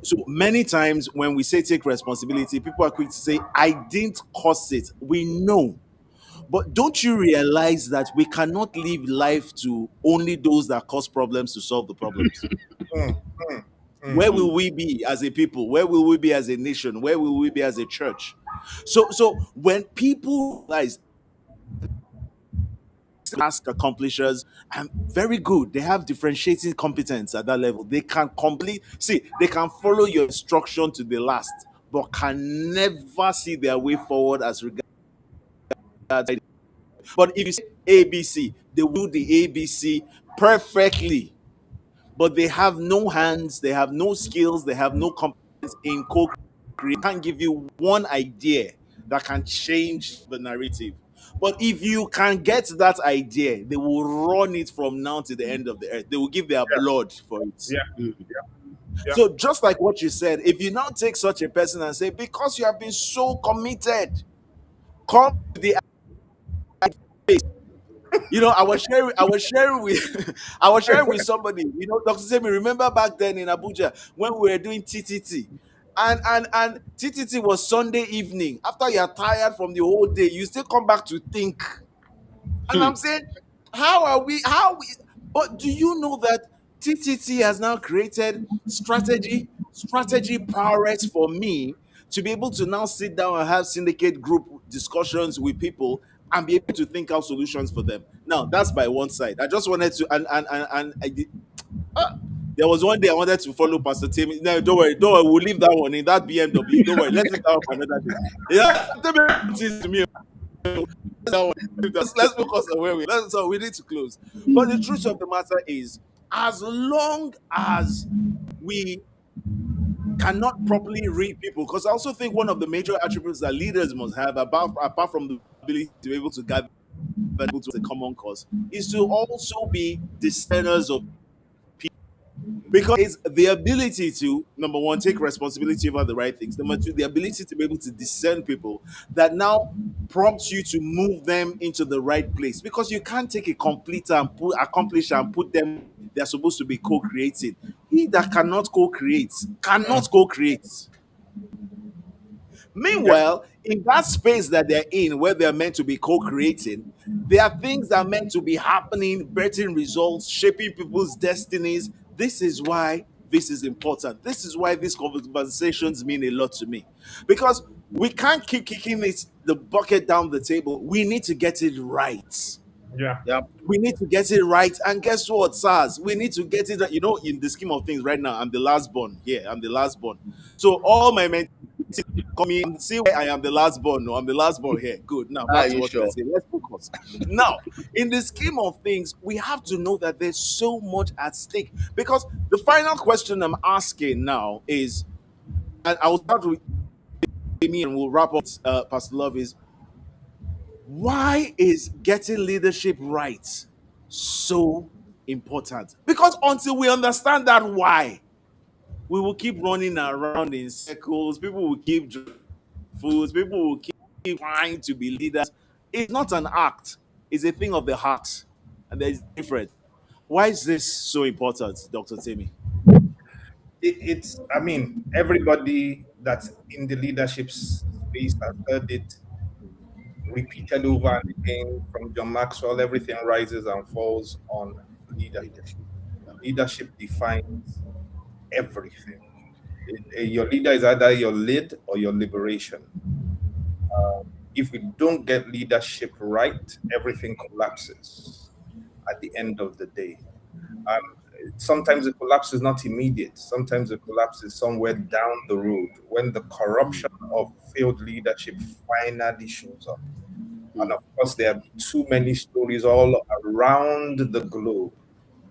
So many times when we say take responsibility, people are quick to say, I didn't cause it. We know. But don't you realize that we cannot live life to only those that cause problems to solve the problems? hmm, hmm, hmm, Where Mm. will we be as a people? Where will we be as a nation? Where will we be as a church? So when people realize task accomplishers and very good, they have differentiating competence at that level. They can complete, see, they can follow your instruction to the last, but can never see their way forward as regards. But if you say ABC, they will do the ABC perfectly, but they have no hands, they have no skills, they have no competence in co-creation. Can't give you one idea that can change the narrative. But if you can get that idea, they will run it from now to the end of the earth. They will give their blood for it. yeah, Mm. yeah, So just like what you said, if you now take such a person and say, because you have been so committed, come to the I was sharing with I was sharing with somebody, Dr. Semi, remember back then in Abuja when we were doing TTT. And TTT was Sunday evening. After you're tired from the whole day, you still come back to think. And Mm. I'm saying, how we but do you know that TTT has now created strategy prowess for me to be able to now sit down and have syndicate group discussions with people and be able to think out solutions for them. Now, that's by one side. I just wanted to and I did, There was one day I wanted to follow Pastor Tim. No, don't worry, we'll leave that one in that BMW. Don't worry, let's take that up another day. Yeah, tell me what it is to me. That one. Let's focus on where we. So we need to close. But the truth of the matter is, as long as we cannot properly read people, because I also think one of the major attributes that leaders must have, apart from the ability to be able to gather people to a common cause, is to also be discerners of people. Because it's the ability to, number one, take responsibility over the right things. Number two, the ability to be able to discern people that now prompts you to move them into the right place. Because you can't take a completer and accomplish and put them, they're supposed to be co-creating. He that cannot co-create cannot co-create. Yeah. Meanwhile, in that space that they're in, where they're meant to be co-creating, there are things that are meant to be happening, birthing results, shaping people's destinies. This is why this is important. This is why these conversations mean a lot to me. Because we can't keep kicking the bucket down the table. We need to get it right. Yeah. Yeah. We need to get it right. And guess what, SARS? We need to get it, in the scheme of things right now, I'm the last born. Yeah, I'm the last born. So all my men come in, see why I am the last born. No, I'm the last born here. Good. Now Are back to you what we're sure? saying. Let's focus. Now, in the scheme of things, we have to know that there's so much at stake. Because the final question I'm asking now is, and I will start with me and we'll wrap up, Pastor Love, is why is getting leadership right so important? Because until we understand that why, we will keep running around in circles. People will keep fools. People will keep trying to be leaders. It's not an act. It's a thing of the heart, and there's different. Why is this so important, Dr. Timmy? It's, I mean, everybody that's in the leadership space has heard it repeated over and again from John Maxwell. Everything rises and falls on leadership. Leadership. Yeah. Leadership defines everything. Your leader is either your lead or your liberation. If we don't get leadership right, everything collapses at the end of the day. Um, Sometimes the collapse is not immediate. Sometimes the collapse is somewhere down the road when the corruption of failed leadership finally shows up. And of course, there are too many stories all around the globe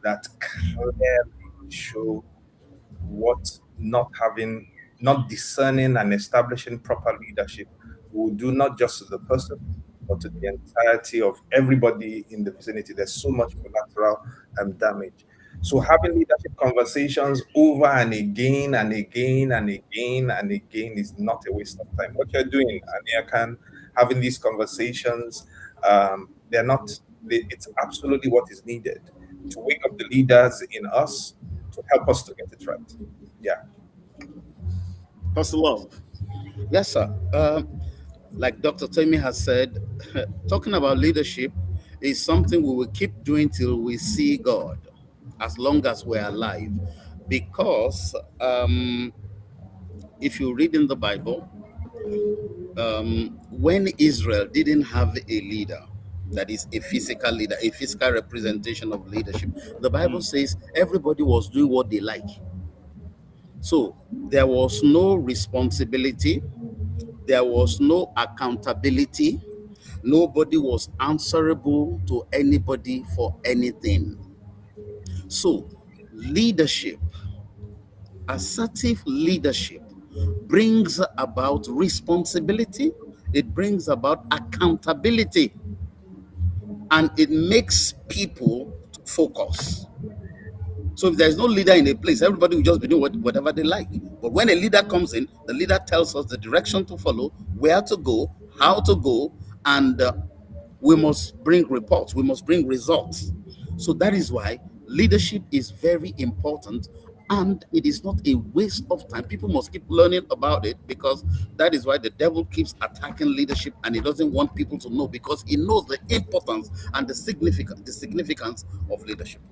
that clearly show what not discerning and establishing proper leadership will do, not just to the person, but to the entirety of everybody in the vicinity. There's so much collateral damage. So having leadership conversations over and again and again and again and again is not a waste of time. What you're doing, Aniakan, having these conversations, they're not. It's absolutely what is needed to wake up the leaders in us to help us to get it right. Yeah. Pastor Love. Yes, sir. Like Dr. Temi has said, talking about leadership is something we will keep doing till we see God, as long as we're alive. Because if you read in the Bible, when Israel didn't have a leader, that is a physical leader, a physical representation of leadership, the Bible says everybody was doing what they like. So there was no responsibility, there was no accountability, nobody was answerable to anybody for anything. So leadership, assertive leadership, brings about responsibility, it brings about accountability, and it makes people focus. So if there's no leader in a place, everybody will just be doing whatever they like. But when a leader comes in, the leader tells us the direction to follow, where to go, how to go, and we must bring reports, we must bring results. So that is why leadership is very important, and it is not a waste of time. People must keep learning about it, because that is why the devil keeps attacking leadership, and he doesn't want people to know, because he knows the importance and the significance of leadership.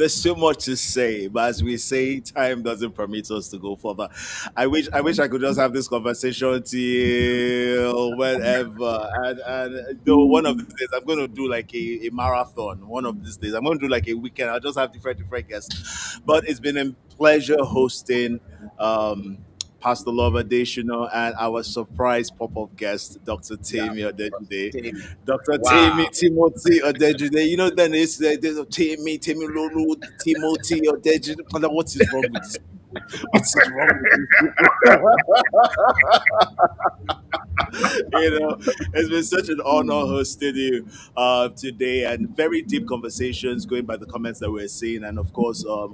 there's so much to say, but as we say, time doesn't permit us to go further. I wish I could just have this conversation till whenever. And though one of these days I'm going to do like a marathon. One of these days I'm going to do like a weekend. I'll just have different guests. But it's been a pleasure hosting um Pastor Love Adesina and our surprise pop-up guest, Dr. Yeah, Temi Odejide. Timmy. Dr. Temi Wow. Timothy Odejide. You know, then there's a Temi Lulu, Timothy Odejide. What is wrong with this people? What is wrong with these people? It's been such an honor hosting you today, and very deep conversations going by the comments that we're seeing, and of course, all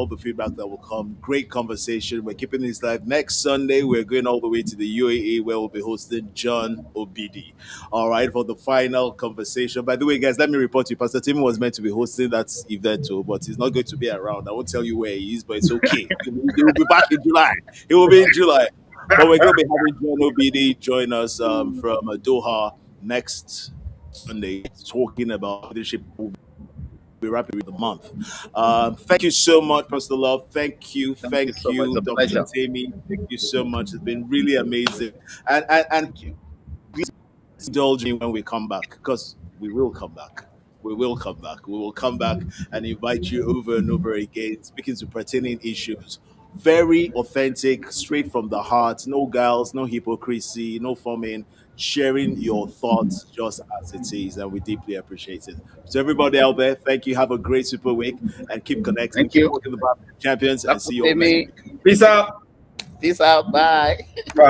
the feedback that will come. Great conversation. We're keeping this live. Next Sunday, we're going all the way to the UAE where we'll be hosting John Obidi. All right, for the final conversation. By the way, guys, let me report to you. Pastor Tim was meant to be hosting that event too, but he's not going to be around. I won't tell you where he is, but it's okay. He will be back in July. He will be in July. But we're going to be having John Obidi join us from Doha next Sunday, talking about leadership. We'll be wrapping with the month. Thank you so much, Pastor Love. Thank you Thank so much. It's you, a Dr. pleasure. Tammy. Thank you so much. It's been really amazing. And Thank you. indulge me when we come back, because we will come back. We will come back. We will come back and invite you over and over again, speaking to pertaining issues. Very authentic, straight from the heart. No guiles, no hypocrisy, no forming. Sharing your thoughts just as it is, and we deeply appreciate it. So, everybody out there, thank you. Have a great super week and keep connecting. Thank Keep you. working the champions, and Dr. see you all next Timmy, week. Peace out. peace out. Bye. Bye.